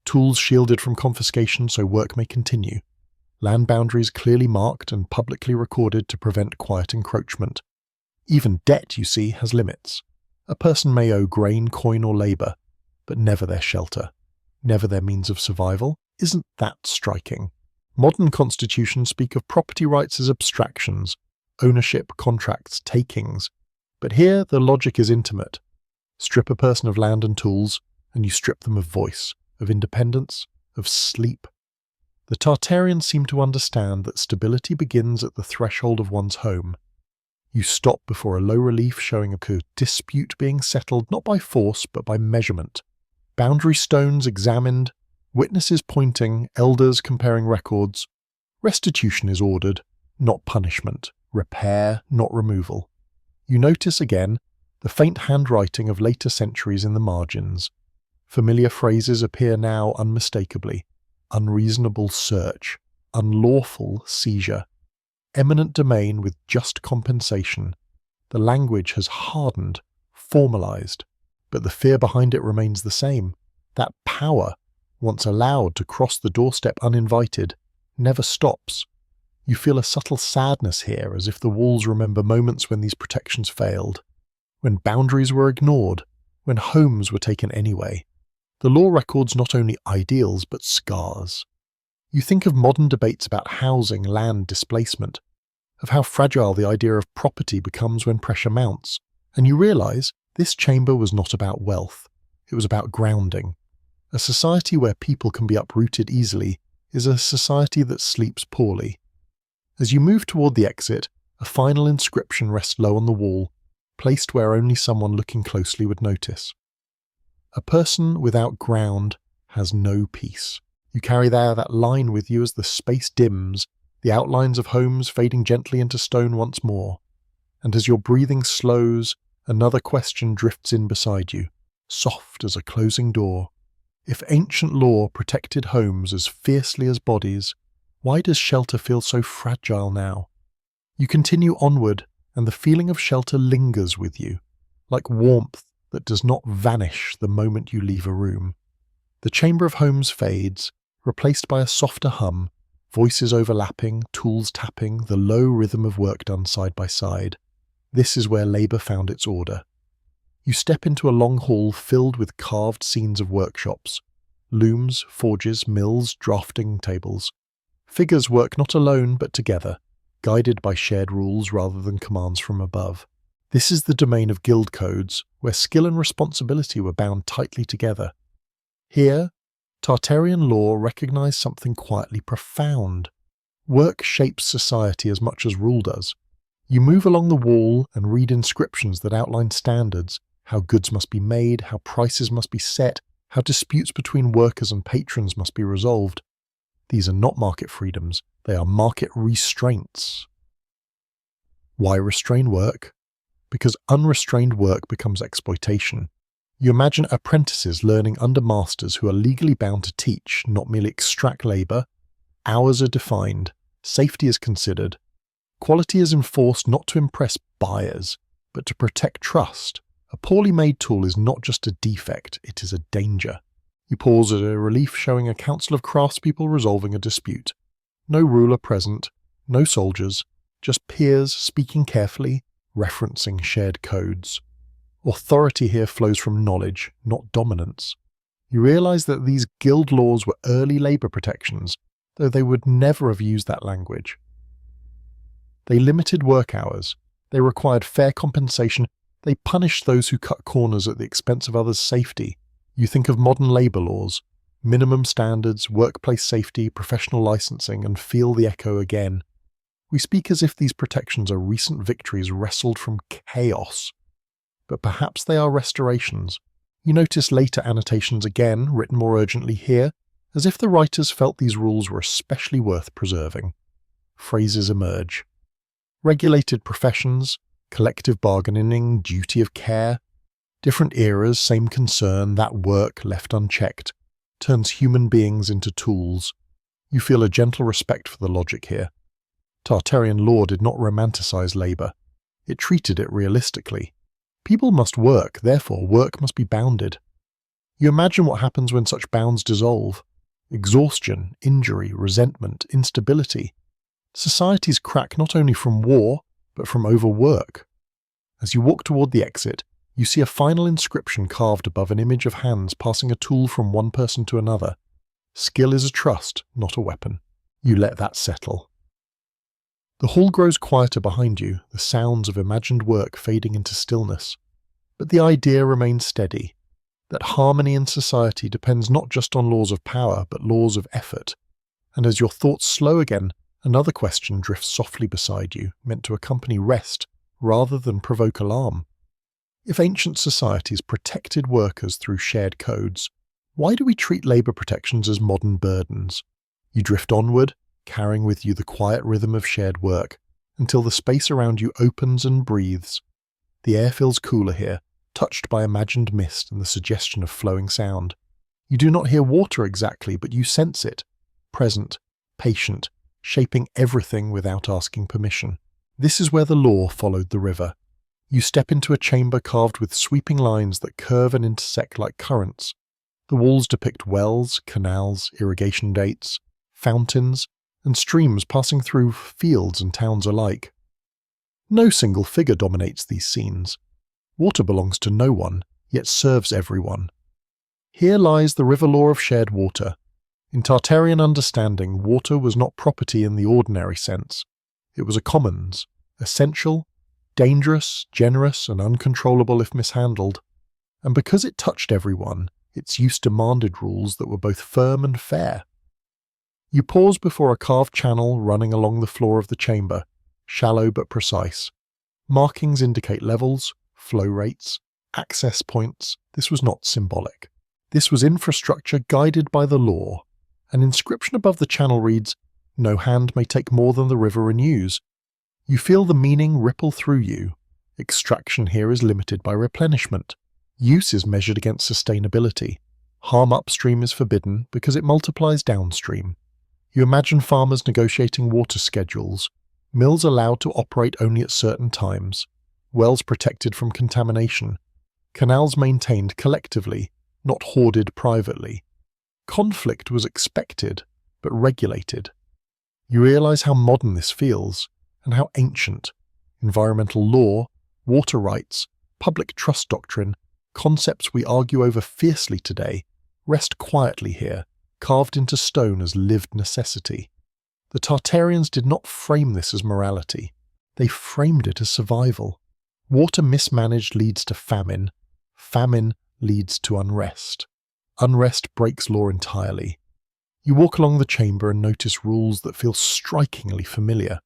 Tools shielded from confiscation so work may continue. Land boundaries clearly marked and publicly recorded to prevent quiet encroachment. Even debt, you see, has limits. A person may owe grain, coin or labour, but never their shelter, never their means of survival. Isn't that striking? Modern constitutions speak of property rights as abstractions, ownership, contracts, takings. But here the logic is intimate. Strip a person of land and tools, and you strip them of voice, of independence, of sleep. The Tartarians seem to understand that stability begins at the threshold of one's home. You stop before a low relief showing a dispute being settled not by force but by measurement. Boundary stones examined, witnesses pointing, elders comparing records. Restitution is ordered, not punishment. Repair, not removal. You notice again the faint handwriting of later centuries in the margins. Familiar phrases appear now unmistakably. Unreasonable search, unlawful seizure, eminent domain with just compensation. The language has hardened, formalized, but the fear behind it remains the same. That power, once allowed to cross the doorstep uninvited, never stops. You feel a subtle sadness here, as if the walls remember moments when these protections failed, when boundaries were ignored, when homes were taken anyway. The law records not only ideals but scars. You think of modern debates about housing, land, displacement, of how fragile the idea of property becomes when pressure mounts, and you realize this chamber was not about wealth, it was about grounding. A society where people can be uprooted easily is a society that sleeps poorly. As you move toward the exit, a final inscription rests low on the wall, placed where only someone looking closely would notice. A person without ground has no peace. You carry that line with you as the space dims, the outlines of homes fading gently into stone once more. And as your breathing slows, another question drifts in beside you, soft as a closing door. If ancient law protected homes as fiercely as bodies, why does shelter feel so fragile now? You continue onward, and the feeling of shelter lingers with you, like warmth that does not vanish the moment you leave a room. The chamber of homes fades, replaced by a softer hum, voices overlapping, tools tapping, the low rhythm of work done side by side. This is where labour found its order. You step into a long hall filled with carved scenes of workshops, looms, forges, mills, drafting tables. Figures work not alone but together, guided by shared rules rather than commands from above. This is the domain of guild codes, where skill and responsibility were bound tightly together. Here, Tartarian law recognized something quietly profound. Work shapes society as much as rule does. You move along the wall and read inscriptions that outline standards, how goods must be made, how prices must be set, how disputes between workers and patrons must be resolved. These are not market freedoms, they are market restraints. Why restrain work? Because unrestrained work becomes exploitation. You imagine apprentices learning under masters who are legally bound to teach, not merely extract labour. Hours are defined, safety is considered. Quality is enforced not to impress buyers, but to protect trust. A poorly made tool is not just a defect, it is a danger. You pause at a relief showing a council of craftspeople resolving a dispute. No ruler present, no soldiers, just peers speaking carefully, referencing shared codes. Authority here flows from knowledge, not dominance. You realise that these guild laws were early labour protections, though they would never have used that language. They limited work hours, they required fair compensation, they punished those who cut corners at the expense of others' safety. You think of modern labour laws, minimum standards, workplace safety, professional licensing, and feel the echo again. We speak as if these protections are recent victories wrestled from chaos. But perhaps they are restorations. You notice later annotations again, written more urgently here, as if the writers felt these rules were especially worth preserving. Phrases emerge. Regulated professions, collective bargaining, duty of care. Different eras, same concern, that work left unchecked, turns human beings into tools. You feel a gentle respect for the logic here. Tartarian law did not romanticize labour. It treated it realistically. People must work, therefore work must be bounded. You imagine what happens when such bounds dissolve. Exhaustion, injury, resentment, instability. Societies crack not only from war, but from overwork. As you walk toward the exit, you see a final inscription carved above an image of hands passing a tool from one person to another. Skill is a trust, not a weapon. You let that settle. The hall grows quieter behind you, the sounds of imagined work fading into stillness. But the idea remains steady, that harmony in society depends not just on laws of power, but laws of effort. And as your thoughts slow again, another question drifts softly beside you, meant to accompany rest rather than provoke alarm. If ancient societies protected workers through shared codes, why do we treat labour protections as modern burdens? You drift onward, carrying with you the quiet rhythm of shared work, until the space around you opens and breathes. The air feels cooler here, touched by imagined mist and the suggestion of flowing sound. You do not hear water exactly, but you sense it, present, patient, shaping everything without asking permission. This is where the law followed the river. You step into a chamber carved with sweeping lines that curve and intersect like currents. The walls depict wells, canals, irrigation dates, fountains, and streams passing through fields and towns alike. No single figure dominates these scenes. Water belongs to no one, yet serves everyone. Here lies the river law of shared water. In Tartarian understanding, water was not property in the ordinary sense. It was a commons, essential, dangerous, generous, and uncontrollable if mishandled. And because it touched everyone, its use demanded rules that were both firm and fair. You pause before a carved channel running along the floor of the chamber, shallow but precise. Markings indicate levels, flow rates, access points. This was not symbolic. This was infrastructure guided by the law. An inscription above the channel reads, "No hand may take more than the river renews." You feel the meaning ripple through you. Extraction here is limited by replenishment. Use is measured against sustainability. Harm upstream is forbidden because it multiplies downstream. You imagine farmers negotiating water schedules, mills allowed to operate only at certain times, wells protected from contamination, canals maintained collectively, not hoarded privately. Conflict was expected, but regulated. You realize how modern this feels, and how ancient. Environmental law, water rights, public trust doctrine, concepts we argue over fiercely today, rest quietly here, carved into stone as lived necessity. The Tartarians did not frame this as morality. They framed it as survival. Water mismanaged leads to famine. Famine leads to unrest. Unrest breaks law entirely. You walk along the chamber and notice rules that feel strikingly familiar.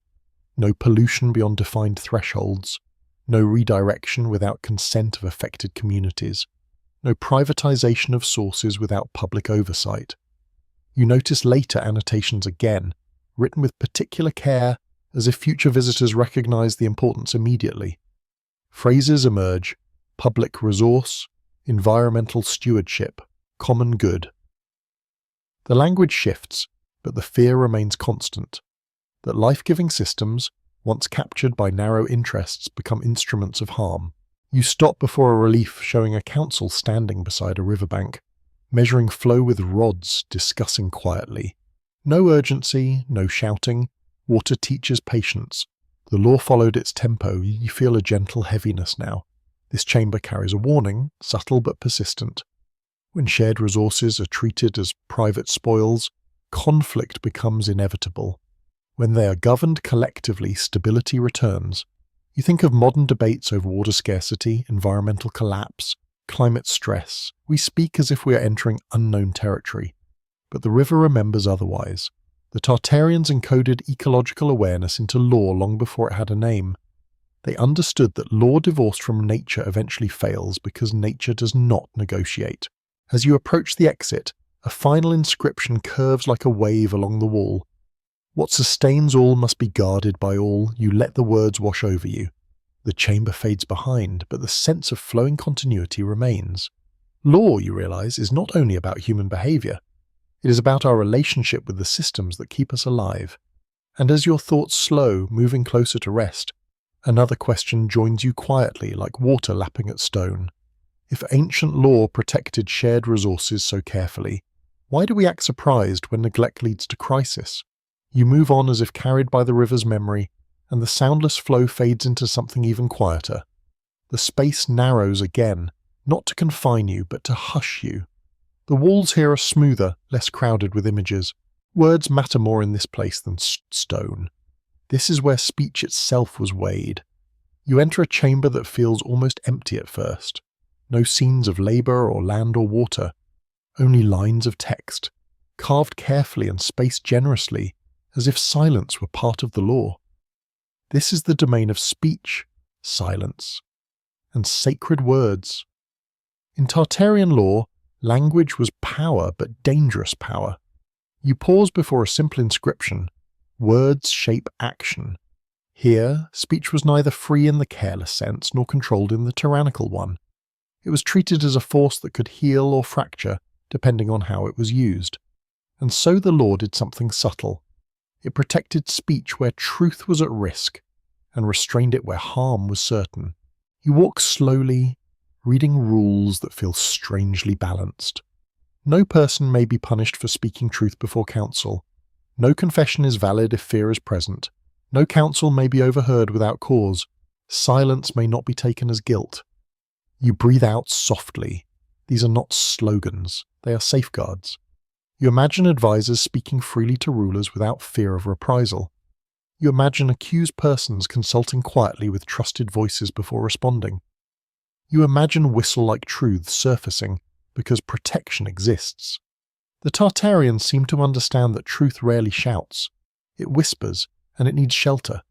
No pollution beyond defined thresholds. No redirection without consent of affected communities. No privatization of sources without public oversight. You notice later annotations again, written with particular care, as if future visitors recognize the importance immediately. Phrases emerge: public resource, environmental stewardship, common good. The language shifts, but the fear remains constant, that life-giving systems, once captured by narrow interests, become instruments of harm. You stop before a relief showing a council standing beside a riverbank, measuring flow with rods, discussing quietly. No urgency, no shouting. Water teaches patience. The law followed its tempo. You feel a gentle heaviness now. This chamber carries a warning, subtle but persistent. When shared resources are treated as private spoils, conflict becomes inevitable. When they are governed collectively, stability returns. You think of modern debates over water scarcity, environmental collapse, climate stress. We speak as if we are entering unknown territory. But the river remembers otherwise. The Tartarians encoded ecological awareness into law long before it had a name. They understood that law divorced from nature eventually fails because nature does not negotiate. As you approach the exit, a final inscription curves like a wave along the wall. What sustains all must be guarded by all. You let the words wash over you. The chamber fades behind, but the sense of flowing continuity remains. Law, you realize, is not only about human behavior. It is about our relationship with the systems that keep us alive. And as your thoughts slow, moving closer to rest, another question joins you quietly, like water lapping at stone. If ancient law protected shared resources so carefully, why do we act surprised when neglect leads to crisis? You move on as if carried by the river's memory, and the soundless flow fades into something even quieter. The space narrows again, not to confine you, but to hush you. The walls here are smoother, less crowded with images. Words matter more in this place than stone. This is where speech itself was weighed. You enter a chamber that feels almost empty at first. No scenes of labor or land or water. Only lines of text, carved carefully and spaced generously, as if silence were part of the law. This is the domain of speech, silence, and sacred words. In Tartarian law, language was power, but dangerous power. You pause before a simple inscription. Words shape action. Here, speech was neither free in the careless sense nor controlled in the tyrannical one. It was treated as a force that could heal or fracture, depending on how it was used. And so the law did something subtle. It protected speech where truth was at risk, and restrained it where harm was certain. You walk slowly, reading rules that feel strangely balanced. No person may be punished for speaking truth before counsel. No confession is valid if fear is present. No counsel may be overheard without cause. Silence may not be taken as guilt. You breathe out softly. These are not slogans, they are safeguards. You imagine advisors speaking freely to rulers without fear of reprisal. You imagine accused persons consulting quietly with trusted voices before responding. You imagine whistle-like truths surfacing because protection exists. The Tartarians seem to understand that truth rarely shouts. It whispers, and it needs shelter.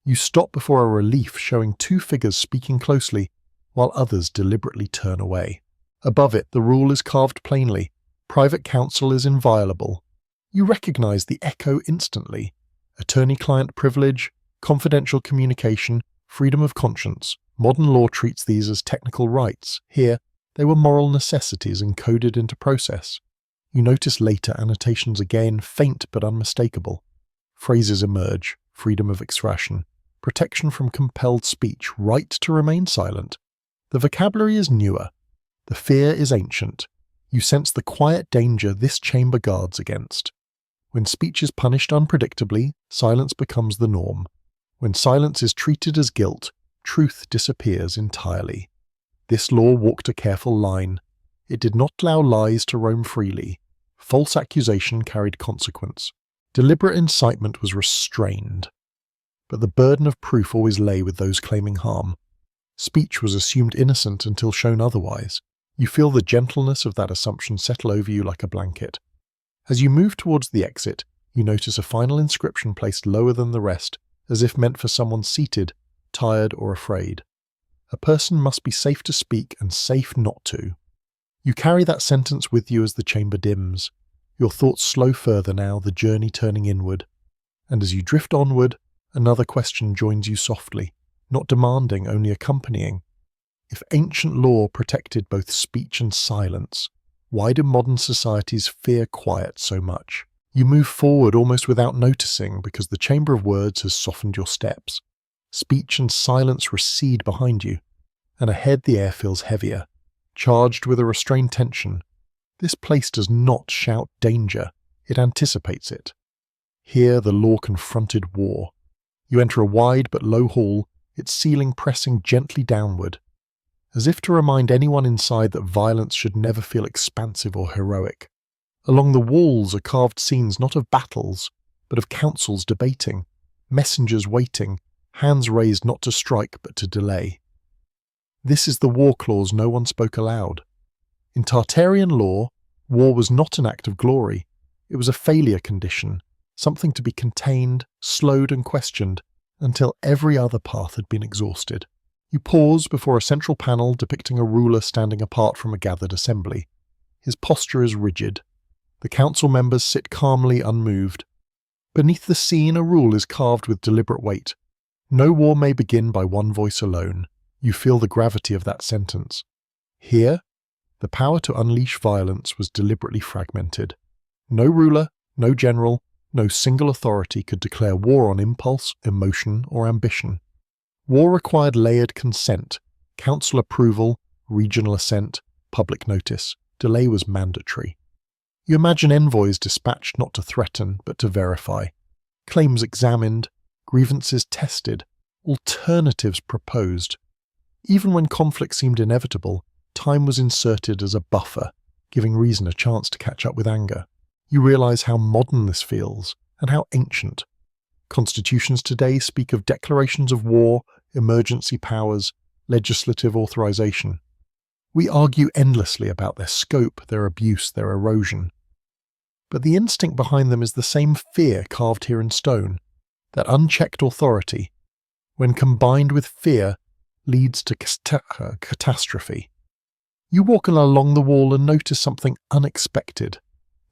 You stop before a relief showing two figures speaking closely, while others deliberately turn away. Above it, the rule is carved plainly. Private counsel is inviolable. You recognize the echo instantly. Attorney-client privilege, confidential communication, freedom of conscience. Modern law treats these as technical rights. Here, they were moral necessities encoded into process. You notice later annotations again, faint but unmistakable. Phrases emerge: freedom of expression, protection from compelled speech, right to remain silent. The vocabulary is newer. The fear is ancient. You sense the quiet danger this chamber guards against. When speech is punished unpredictably, silence becomes the norm. When silence is treated as guilt, truth disappears entirely. This law walked a careful line. It did not allow lies to roam freely. False accusation carried consequence. Deliberate incitement was restrained. But the burden of proof always lay with those claiming harm. Speech was assumed innocent until shown otherwise. You feel the gentleness of that assumption settle over you like a blanket. As you move towards the exit, you notice a final inscription placed lower than the rest, as if meant for someone seated, tired or afraid. A person must be safe to speak and safe not to. You carry that sentence with you as the chamber dims. Your thoughts slow further now, the journey turning inward. And as you drift onward, another question joins you softly, not demanding, only accompanying. If ancient law protected both speech and silence, why do modern societies fear quiet so much? You move forward almost without noticing because the chamber of words has softened your steps. Speech and silence recede behind you, and ahead the air feels heavier, charged with a restrained tension. This place does not shout danger, it anticipates it. Here the law confronted war. You enter a wide but low hall, its ceiling pressing gently downward, as if to remind anyone inside that violence should never feel expansive or heroic. Along the walls are carved scenes not of battles, but of councils debating, messengers waiting, hands raised not to strike but to delay. This is the war clause no one spoke aloud. In Tartarian law, war was not an act of glory. It was a failure condition, something to be contained, slowed and questioned, until every other path had been exhausted. You pause before a central panel depicting a ruler standing apart from a gathered assembly. His posture is rigid. The council members sit calmly unmoved. Beneath the scene, a rule is carved with deliberate weight. No war may begin by one voice alone. You feel the gravity of that sentence. Here, the power to unleash violence was deliberately fragmented. No ruler, no general, no single authority could declare war on impulse, emotion, or ambition. War required layered consent, council approval, regional assent, public notice. Delay was mandatory. You imagine envoys dispatched not to threaten, but to verify. Claims examined, grievances tested, alternatives proposed. Even when conflict seemed inevitable, time was inserted as a buffer, giving reason a chance to catch up with anger. You realize how modern this feels, and how ancient. Constitutions today speak of declarations of war, emergency powers, legislative authorization. We argue endlessly about their scope, their abuse, their erosion. But the instinct behind them is the same fear carved here in stone. That unchecked authority, when combined with fear, leads to catastrophe. You walk along the wall and notice something unexpected.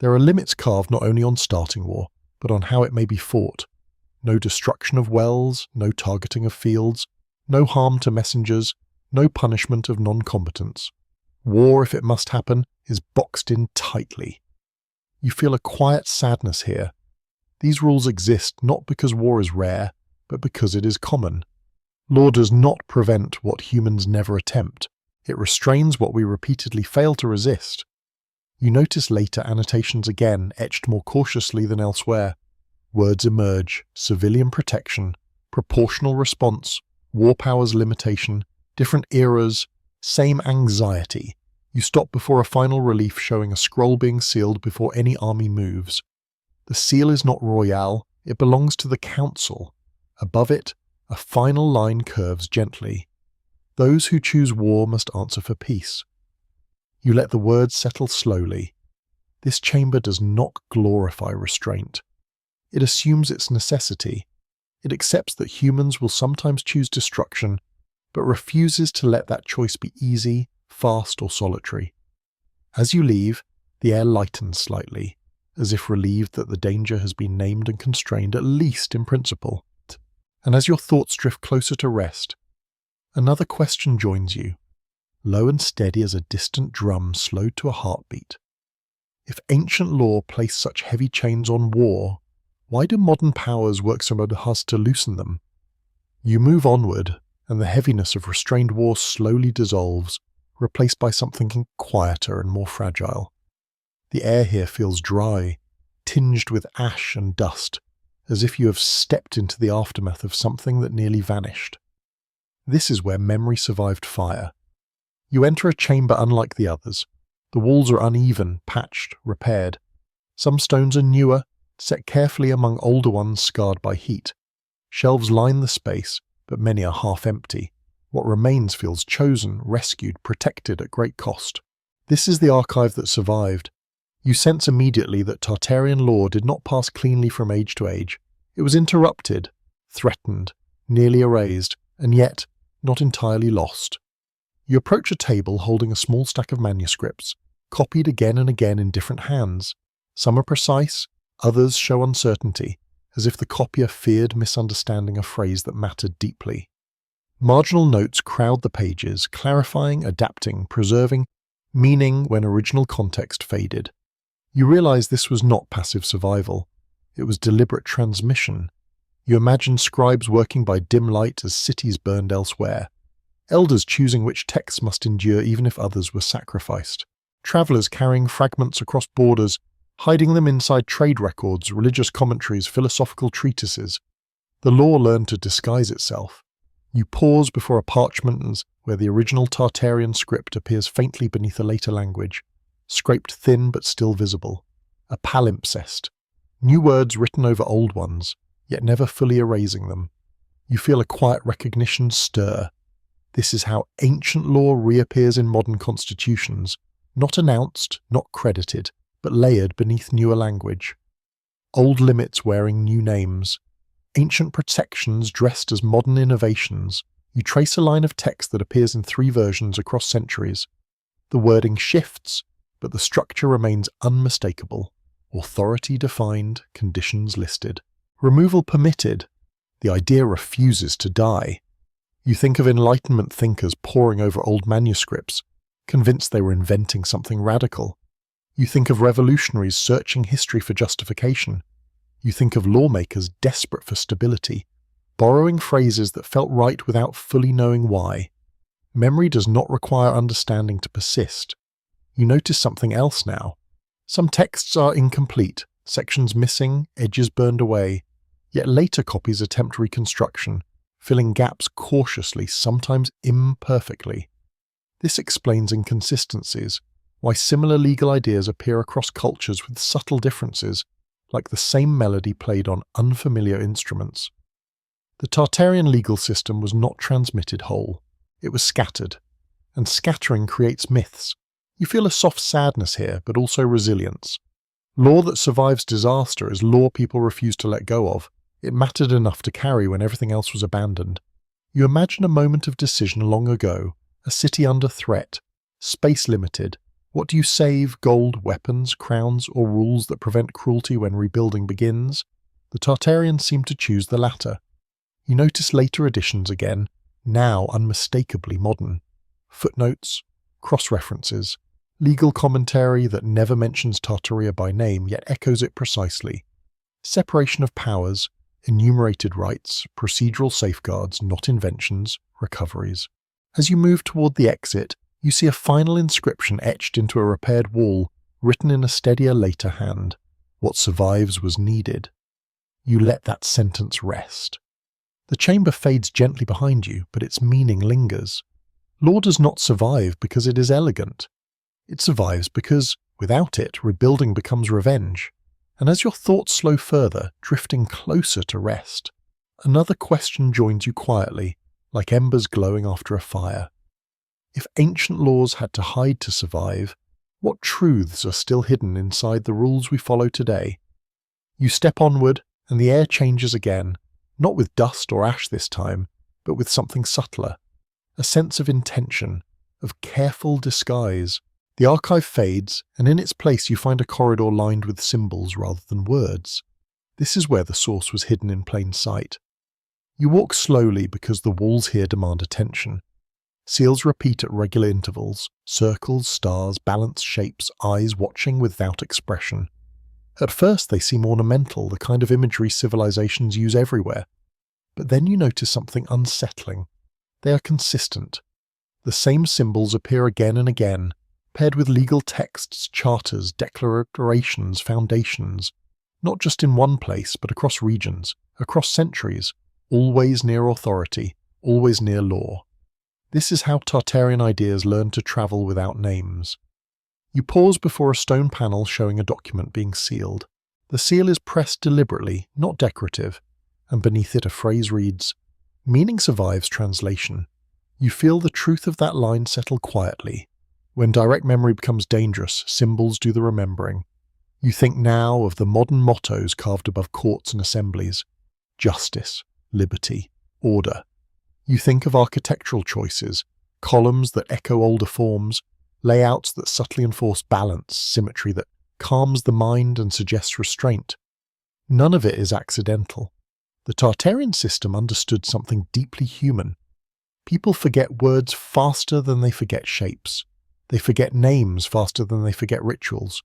There are limits carved not only on starting war, but on how it may be fought. No destruction of wells, no targeting of fields, no harm to messengers, no punishment of non-combatants. War, if it must happen, is boxed in tightly. You feel a quiet sadness here. These rules exist not because war is rare, but because it is common. Law does not prevent what humans never attempt. It restrains what we repeatedly fail to resist. You notice later annotations again, etched more cautiously than elsewhere. Words emerge: civilian protection, proportional response, war powers limitation, different eras, same anxiety. You stop before a final relief showing a scroll being sealed before any army moves. The seal is not royal, it belongs to the council. Above it, a final line curves gently. Those who choose war must answer for peace. You let the words settle slowly. This chamber does not glorify restraint. It assumes its necessity. It accepts that humans will sometimes choose destruction, but refuses to let that choice be easy, fast, or solitary. As you leave, the air lightens slightly, as if relieved that the danger has been named and constrained, at least in principle. And as your thoughts drift closer to rest, another question joins you, low and steady as a distant drum slowed to a heartbeat. If ancient law placed such heavy chains on war, why do modern powers work so hard to loosen them? You move onward, and the heaviness of restrained war slowly dissolves, replaced by something quieter and more fragile. The air here feels dry, tinged with ash and dust, as if you have stepped into the aftermath of something that nearly vanished. This is where memory survived fire. You enter a chamber unlike the others. The walls are uneven, patched, repaired. Some stones are newer, set carefully among older ones scarred by heat. Shelves line the space, but many are half empty. What remains feels chosen, rescued, protected at great cost. This is the archive that survived. You sense immediately that Tartarian law did not pass cleanly from age to age. It was interrupted, threatened, nearly erased, and yet not entirely lost. You approach a table holding a small stack of manuscripts, copied again and again in different hands. Some are precise, others show uncertainty, as if the copier feared misunderstanding a phrase that mattered deeply. Marginal notes crowd the pages, clarifying, adapting, preserving meaning when original context faded. You realize this was not passive survival. It was deliberate transmission. You imagine scribes working by dim light as cities burned elsewhere. Elders choosing which texts must endure even if others were sacrificed. Travelers carrying fragments across borders, hiding them inside trade records, religious commentaries, philosophical treatises. The law learned to disguise itself. You pause before a parchment where the original Tartarian script appears faintly beneath a later language, scraped thin but still visible. A palimpsest. New words written over old ones, yet never fully erasing them. You feel a quiet recognition stir. This is how ancient law reappears in modern constitutions, not announced, not credited, but layered beneath newer language. Old limits wearing new names. Ancient protections dressed as modern innovations. You trace a line of text that appears in 3 versions across centuries. The wording shifts, but the structure remains unmistakable. Authority defined, conditions listed. Removal permitted. The idea refuses to die. You think of Enlightenment thinkers poring over old manuscripts, convinced they were inventing something radical. You think of revolutionaries searching history for justification. You think of lawmakers desperate for stability, borrowing phrases that felt right without fully knowing why. Memory does not require understanding to persist. You notice something else now. Some texts are incomplete, sections missing, edges burned away, yet later copies attempt reconstruction, filling gaps cautiously, sometimes imperfectly. This explains inconsistencies, why similar legal ideas appear across cultures with subtle differences, like the same melody played on unfamiliar instruments. The Tartarian legal system was not transmitted whole. It was scattered, and scattering creates myths. You feel a soft sadness here, but also resilience. Law that survives disaster is law people refuse to let go of. It mattered enough to carry when everything else was abandoned. You imagine a moment of decision long ago, a city under threat, space limited. What do you save? Gold, weapons, crowns, or rules that prevent cruelty when rebuilding begins? The Tartarians seem to choose the latter. You notice later additions again, now unmistakably modern. Footnotes, cross-references, legal commentary that never mentions Tartaria by name yet echoes it precisely. Separation of powers, enumerated rights, procedural safeguards, not inventions, recoveries. As you move toward the exit, you see a final inscription etched into a repaired wall, written in a steadier later hand. What survives was needed. You let that sentence rest. The chamber fades gently behind you, but its meaning lingers. Law does not survive because it is elegant. It survives because, without it, rebuilding becomes revenge. And as your thoughts slow further, drifting closer to rest, another question joins you quietly, like embers glowing after a fire. If ancient laws had to hide to survive, what truths are still hidden inside the rules we follow today? You step onward, and the air changes again, not with dust or ash this time, but with something subtler, a sense of intention, of careful disguise. The archive fades, and in its place you find a corridor lined with symbols rather than words. This is where the source was hidden in plain sight. You walk slowly because the walls here demand attention. Seals repeat at regular intervals, circles, stars, balanced shapes, eyes watching without expression. At first they seem ornamental, the kind of imagery civilizations use everywhere. But then you notice something unsettling. They are consistent. The same symbols appear again and again, paired with legal texts, charters, declarations, foundations, not just in one place, but across regions, across centuries, always near authority, always near law. This is how Tartarian ideas learn to travel without names. You pause before a stone panel showing a document being sealed. The seal is pressed deliberately, not decorative, and beneath it a phrase reads, "Meaning survives translation." You feel the truth of that line settle quietly. When direct memory becomes dangerous, symbols do the remembering. You think now of the modern mottos carved above courts and assemblies: justice, liberty, order. You think of architectural choices, columns that echo older forms, layouts that subtly enforce balance, symmetry that calms the mind and suggests restraint. None of it is accidental. The Tartarian system understood something deeply human. People forget words faster than they forget shapes. They forget names faster than they forget rituals.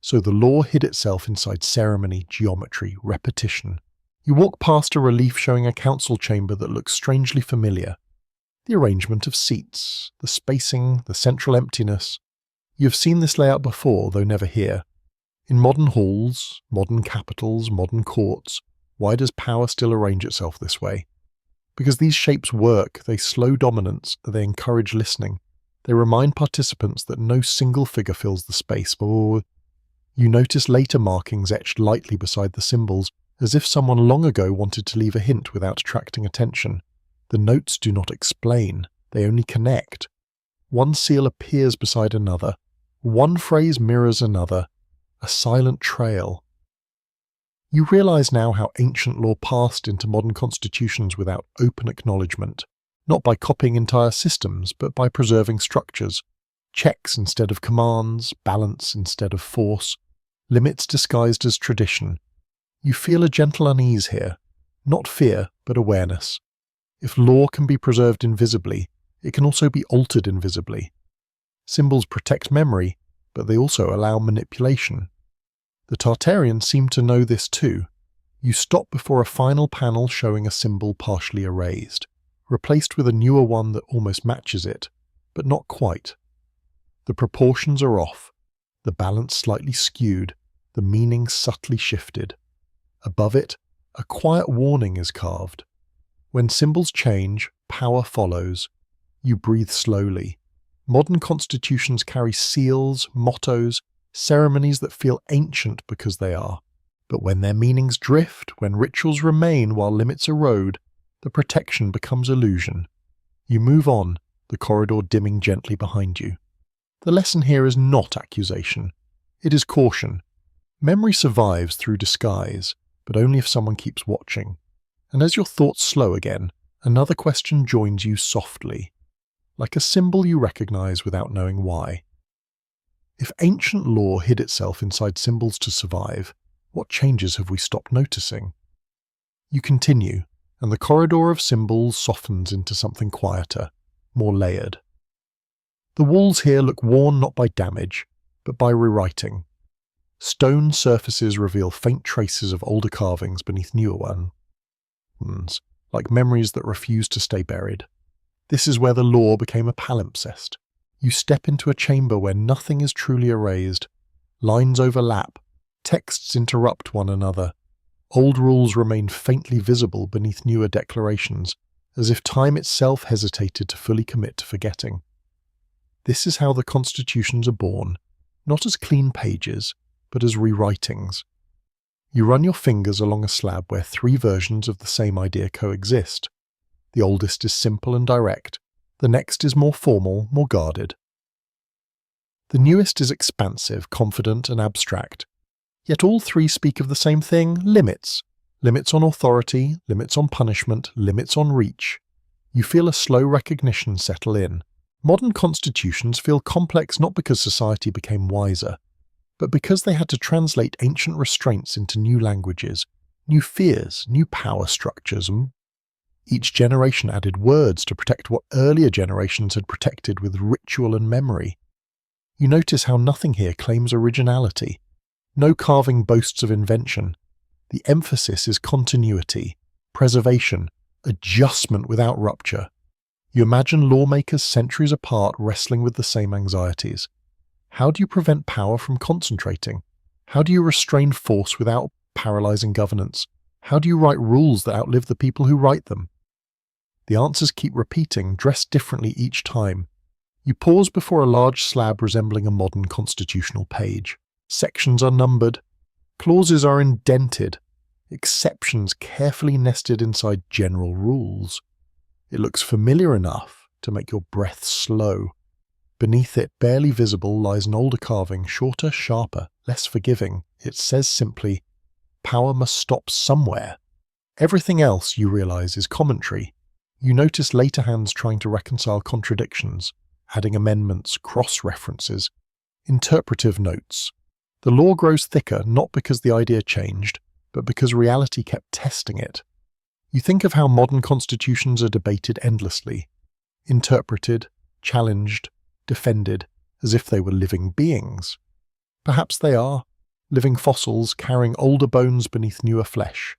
So the law hid itself inside ceremony, geometry, repetition. You walk past a relief showing a council chamber that looks strangely familiar. The arrangement of seats, the spacing, the central emptiness. You have seen this layout before, though never here. In modern halls, modern capitals, modern courts, Why does power still arrange itself this way? Because these shapes work, they slow dominance, they encourage listening. They remind participants that no single figure fills the space. Or you notice later markings etched lightly beside the symbols, as if someone long ago wanted to leave a hint without attracting attention. The notes do not explain, they only connect. One seal appears beside another. One phrase mirrors another. A silent trail. You realize now how ancient law passed into modern constitutions without open acknowledgement, not by copying entire systems, but by preserving structures. Checks instead of commands, balance instead of force, limits disguised as tradition. You feel a gentle unease here, not fear, but awareness. If law can be preserved invisibly, it can also be altered invisibly. Symbols protect memory, but they also allow manipulation. The Tartarians seem to know this too. You stop before a final panel showing a symbol partially erased, replaced with a newer one that almost matches it, but not quite. The proportions are off, the balance slightly skewed, the meaning subtly shifted. Above it, a quiet warning is carved. When symbols change, power follows. You breathe slowly. Modern constitutions carry seals, mottos, ceremonies that feel ancient because they are. But when their meanings drift, when rituals remain while limits erode, the protection becomes illusion. You move on, the corridor dimming gently behind you. The lesson here is not accusation. It is caution. Memory survives through disguise, but only if someone keeps watching. And as your thoughts slow again, another question joins you softly, like a symbol you recognize without knowing why. If ancient law hid itself inside symbols to survive, what changes have we stopped noticing? You continue, and the corridor of symbols softens into something quieter, more layered. The walls here look worn not by damage, but by rewriting. Stone surfaces reveal faint traces of older carvings beneath newer ones, like memories that refuse to stay buried. This is where the law became a palimpsest. You step into a chamber where nothing is truly erased. Lines overlap, texts interrupt one another. Old rules remain faintly visible beneath newer declarations, as if time itself hesitated to fully commit to forgetting. This is how the constitutions are born, not as clean pages, but as rewritings. You run your fingers along a slab where three versions of the same idea coexist. The oldest is simple and direct. The next is more formal, more guarded. The newest is expansive, confident, and abstract. Yet all three speak of the same thing: limits. Limits on authority, limits on punishment, limits on reach. You feel a slow recognition settle in. Modern constitutions feel complex not because society became wiser, but because they had to translate ancient restraints into new languages, new fears, new power structures. Each generation added words to protect what earlier generations had protected with ritual and memory. You notice how nothing here claims originality. No carving boasts of invention. The emphasis is continuity, preservation, adjustment without rupture. You imagine lawmakers centuries apart wrestling with the same anxieties. How do you prevent power from concentrating? How do you restrain force without paralyzing governance? How do you write rules that outlive the people who write them? The answers keep repeating, dressed differently each time. You pause before a large slab resembling a modern constitutional page. Sections are numbered. Clauses are indented. Exceptions carefully nested inside general rules. It looks familiar enough to make your breath slow. Beneath it, barely visible, lies an older carving, shorter, sharper, less forgiving. It says simply, "Power must stop somewhere." Everything else, you realize, is commentary. You notice later hands trying to reconcile contradictions, adding amendments, cross-references, interpretive notes. The law grows thicker not because the idea changed, but because reality kept testing it. You think of how modern constitutions are debated endlessly, interpreted, challenged, defended, as if they were living beings. Perhaps they are, living fossils carrying older bones beneath newer flesh.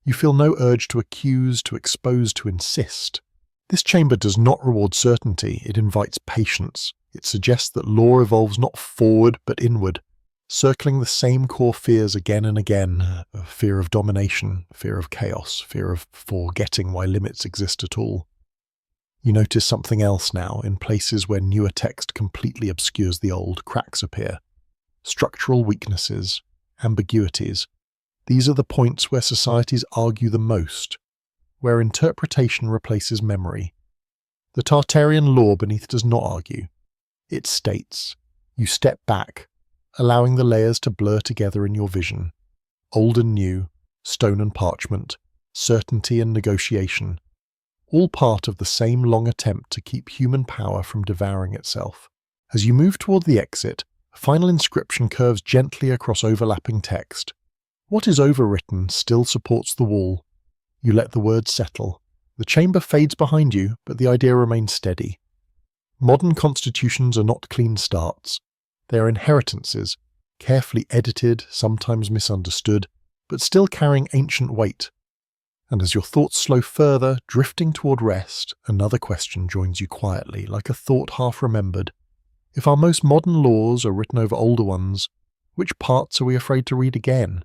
You feel no urge to accuse, to expose, to insist. This chamber does not reward certainty, it invites patience. It suggests that law evolves not forward but inward, circling the same core fears again and again: fear of domination, fear of chaos, fear of forgetting why limits exist at all. You notice something else now. In places where newer text completely obscures the old, cracks appear. Structural weaknesses, ambiguities. These are the points where societies argue the most, where interpretation replaces memory. The Tartarian law beneath does not argue. It states. You step back, allowing the layers to blur together in your vision. Old and new, stone and parchment, certainty and negotiation. All part of the same long attempt to keep human power from devouring itself. As you move toward the exit, a final inscription curves gently across overlapping text. What is overwritten still supports the wall. You let the words settle. The chamber fades behind you, but the idea remains steady. Modern constitutions are not clean starts. They are inheritances, carefully edited, sometimes misunderstood, but still carrying ancient weight. And as your thoughts slow further, drifting toward rest, another question joins you quietly, like a thought half remembered. If our most modern laws are written over older ones, which parts are we afraid to read again?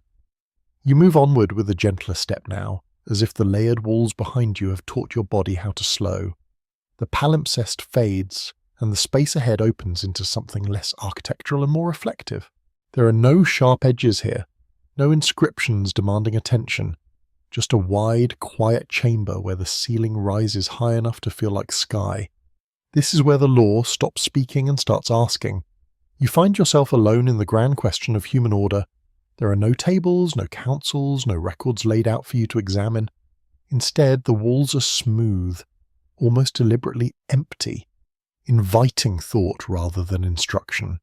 You move onward with a gentler step now, as if the layered walls behind you have taught your body how to slow. The palimpsest fades, and the space ahead opens into something less architectural and more reflective. There are no sharp edges here, no inscriptions demanding attention. Just a wide, quiet chamber where the ceiling rises high enough to feel like sky. This is where the law stops speaking and starts asking. You find yourself alone in the grand question of human order. There are no tables, no councils, no records laid out for you to examine. Instead, the walls are smooth, almost deliberately empty, inviting thought rather than instruction.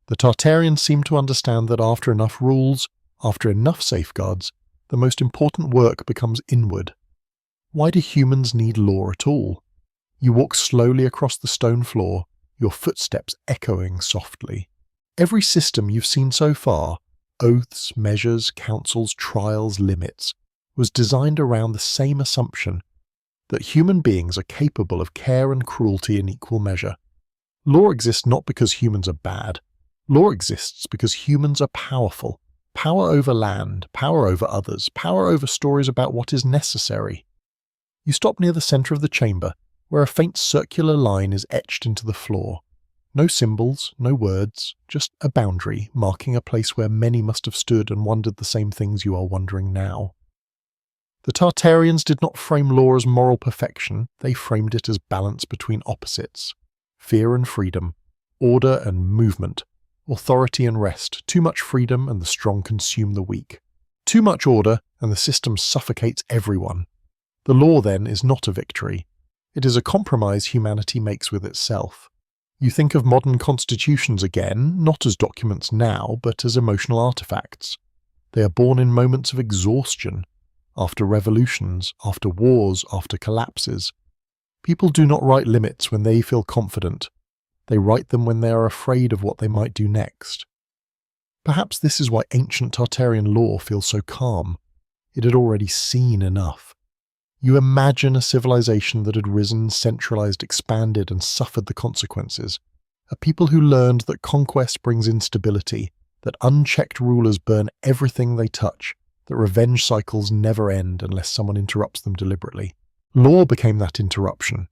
The Tartarians seem to understand that after enough rules, after enough safeguards, the most important work becomes inward. Why do humans need law at all? You walk slowly across the stone floor, your footsteps echoing softly. Every system you've seen so far, oaths, measures, councils, trials, limits, was designed around the same assumption, that human beings are capable of care and cruelty in equal measure. Law exists not because humans are bad. Law exists because humans are powerful. Power over land, power over others, power over stories about what is necessary. You stop near the center of the chamber, where a faint circular line is etched into the floor. No symbols, no words, just a boundary marking a place where many must have stood and wondered the same things you are wondering now. The Tartarians did not frame law as moral perfection, they framed it as balance between opposites. Fear and freedom, order and movement, authority and rest. Too much freedom and the strong consume the weak. Too much order and the system suffocates everyone. The law, then, is not a victory. It is a compromise humanity makes with itself. You think of modern constitutions again, not as documents now, but as emotional artifacts. They are born in moments of exhaustion, after revolutions, after wars, after collapses. People do not write limits when they feel confident. They write them when they are afraid of what they might do next. Perhaps this is why ancient Tartarian law feels so calm. It had already seen enough. You imagine a civilization that had risen, centralized, expanded, and suffered the consequences. A people who learned that conquest brings instability, that unchecked rulers burn everything they touch, that revenge cycles never end unless someone interrupts them deliberately. Law became that interruption.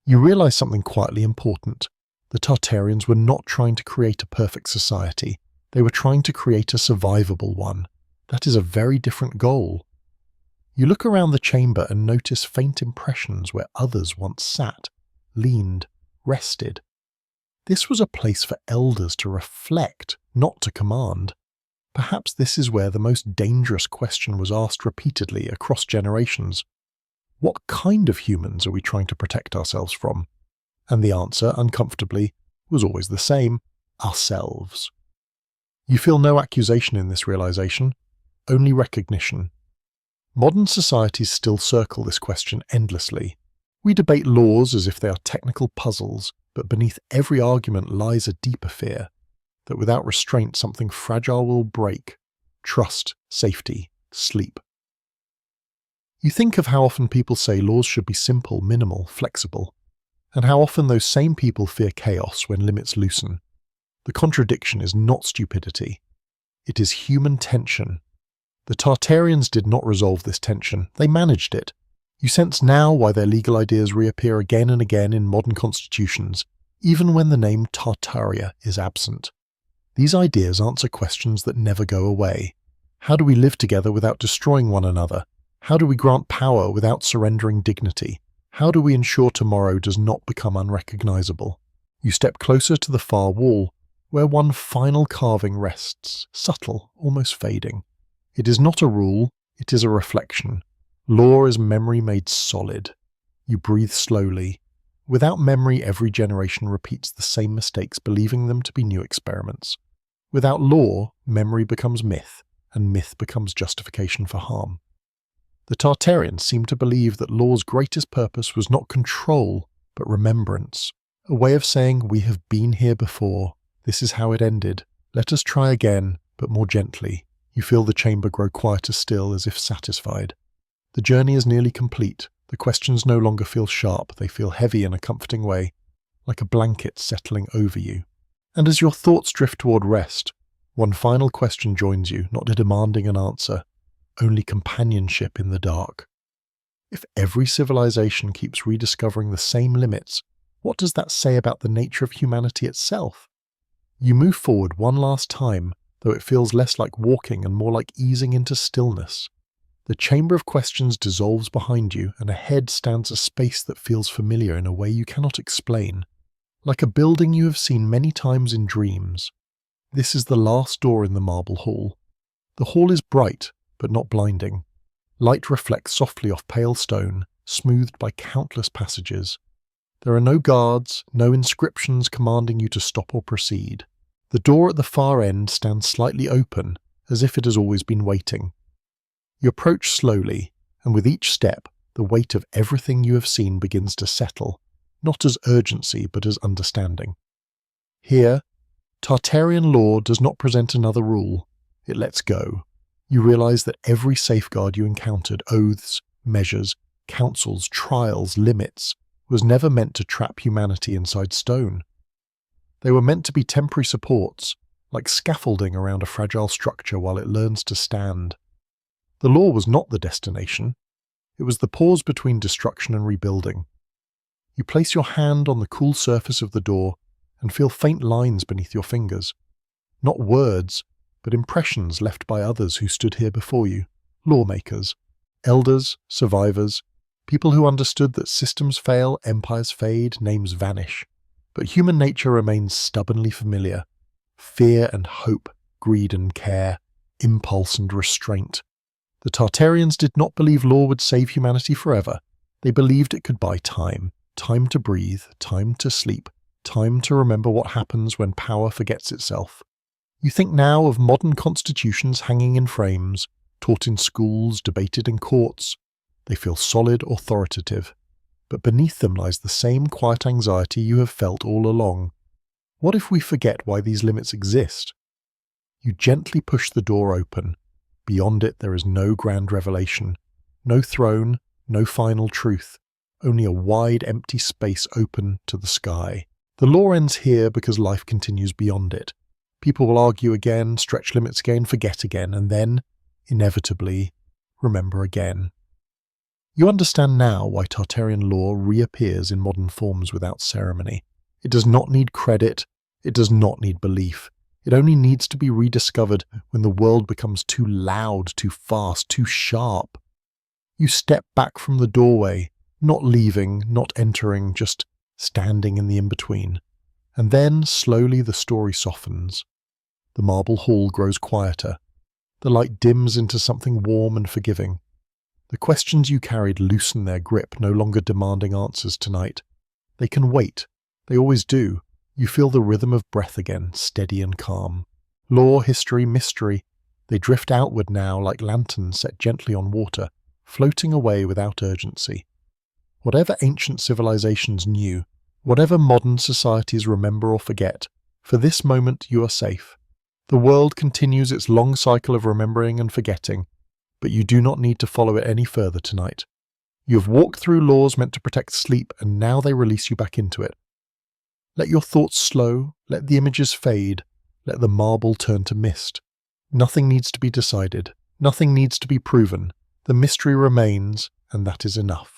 You realize something quietly important. The Tartarians were not trying to create a perfect society. They were trying to create a survivable one. That is a very different goal. You look around the chamber and notice faint impressions where others once sat, leaned, rested. This was a place for elders to reflect, not to command. Perhaps this is where the most dangerous question was asked repeatedly across generations. What kind of humans are we trying to protect ourselves from? And the answer, uncomfortably, was always the same: ourselves. You feel no accusation in this realization, only recognition. Modern societies still circle this question endlessly. We debate laws as if they are technical puzzles, but beneath every argument lies a deeper fear, that without restraint something fragile will break: trust, safety, sleep. You think of how often people say laws should be simple, minimal, flexible, and how often those same people fear chaos when limits loosen. The contradiction is not stupidity, It is human tension. The Tartarians did not resolve this tension, they managed it. You sense now why their legal ideas reappear again and again in modern constitutions, even when the name Tartaria is absent. These ideas answer questions that never go away. How do we live together without destroying one another? How do we grant power without surrendering dignity? How do we ensure tomorrow does not become unrecognizable? You step closer to the far wall, where one final carving rests, subtle, almost fading. It is not a rule, it is a reflection. Law is memory made solid. You breathe slowly. Without memory, every generation repeats the same mistakes, believing them to be new experiments. Without law, memory becomes myth, and myth becomes justification for harm. The Tartarians seemed to believe that law's greatest purpose was not control, but remembrance. A way of saying, we have been here before. This is how it ended. Let us try again, but more gently. You feel the chamber grow quieter still, as if satisfied. The journey is nearly complete. The questions no longer feel sharp. They feel heavy in a comforting way, like a blanket settling over you. And as your thoughts drift toward rest, one final question joins you, not demanding an answer, only companionship in the dark. If every civilization keeps rediscovering the same limits, what does that say about the nature of humanity itself? You move forward one last time, though it feels less like walking and more like easing into stillness. The chamber of questions dissolves behind you, and ahead stands a space that feels familiar in a way you cannot explain, like a building you have seen many times in dreams. This is the last door in the marble hall. The hall is bright, but not blinding. Light reflects softly off pale stone, smoothed by countless passages. There are no guards, no inscriptions commanding you to stop or proceed. The door at the far end stands slightly open, as if it has always been waiting. You approach slowly, and with each step, the weight of everything you have seen begins to settle, not as urgency but as understanding. Here, Tartarian law does not present another rule. It lets go. You realize that every safeguard you encountered, oaths, measures, councils, trials, limits, was never meant to trap humanity inside stone. They were meant to be temporary supports, like scaffolding around a fragile structure while it learns to stand. The law was not the destination. It was the pause between destruction and rebuilding. You place your hand on the cool surface of the door and feel faint lines beneath your fingers. Not words, but impressions left by others who stood here before you, lawmakers, elders, survivors, people who understood that systems fail, empires fade, names vanish. But human nature remains stubbornly familiar. Fear and hope, greed and care, impulse and restraint. The Tartarians did not believe law would save humanity forever. They believed it could buy time. Time to breathe, time to sleep, time to remember what happens when power forgets itself. You think now of modern constitutions hanging in frames, taught in schools, debated in courts. They feel solid, authoritative. But beneath them lies the same quiet anxiety you have felt all along. What if we forget why these limits exist? You gently push the door open. Beyond it there is no grand revelation, no throne, no final truth, only a wide empty space open to the sky. The law ends here because life continues beyond it. People will argue again, stretch limits again, forget again, and then, inevitably, remember again. You understand now why Tartarian law reappears in modern forms without ceremony. It does not need credit, it does not need belief. It only needs to be rediscovered when the world becomes too loud, too fast, too sharp. You step back from the doorway, not leaving, not entering, just standing in the in-between. And then, slowly, the story softens. The marble hall grows quieter. The light dims into something warm and forgiving. The questions you carried loosen their grip, no longer demanding answers tonight. They can wait. They always do. You feel the rhythm of breath again, steady and calm. Law, history, mystery. They drift outward now like lanterns set gently on water, floating away without urgency. Whatever ancient civilizations knew, whatever modern societies remember or forget, for this moment you are safe. The world continues its long cycle of remembering and forgetting, but you do not need to follow it any further tonight. You have walked through laws meant to protect sleep, and now they release you back into it. Let your thoughts slow, let the images fade, let the marble turn to mist. Nothing needs to be decided. Nothing needs to be proven. The mystery remains, and that is enough.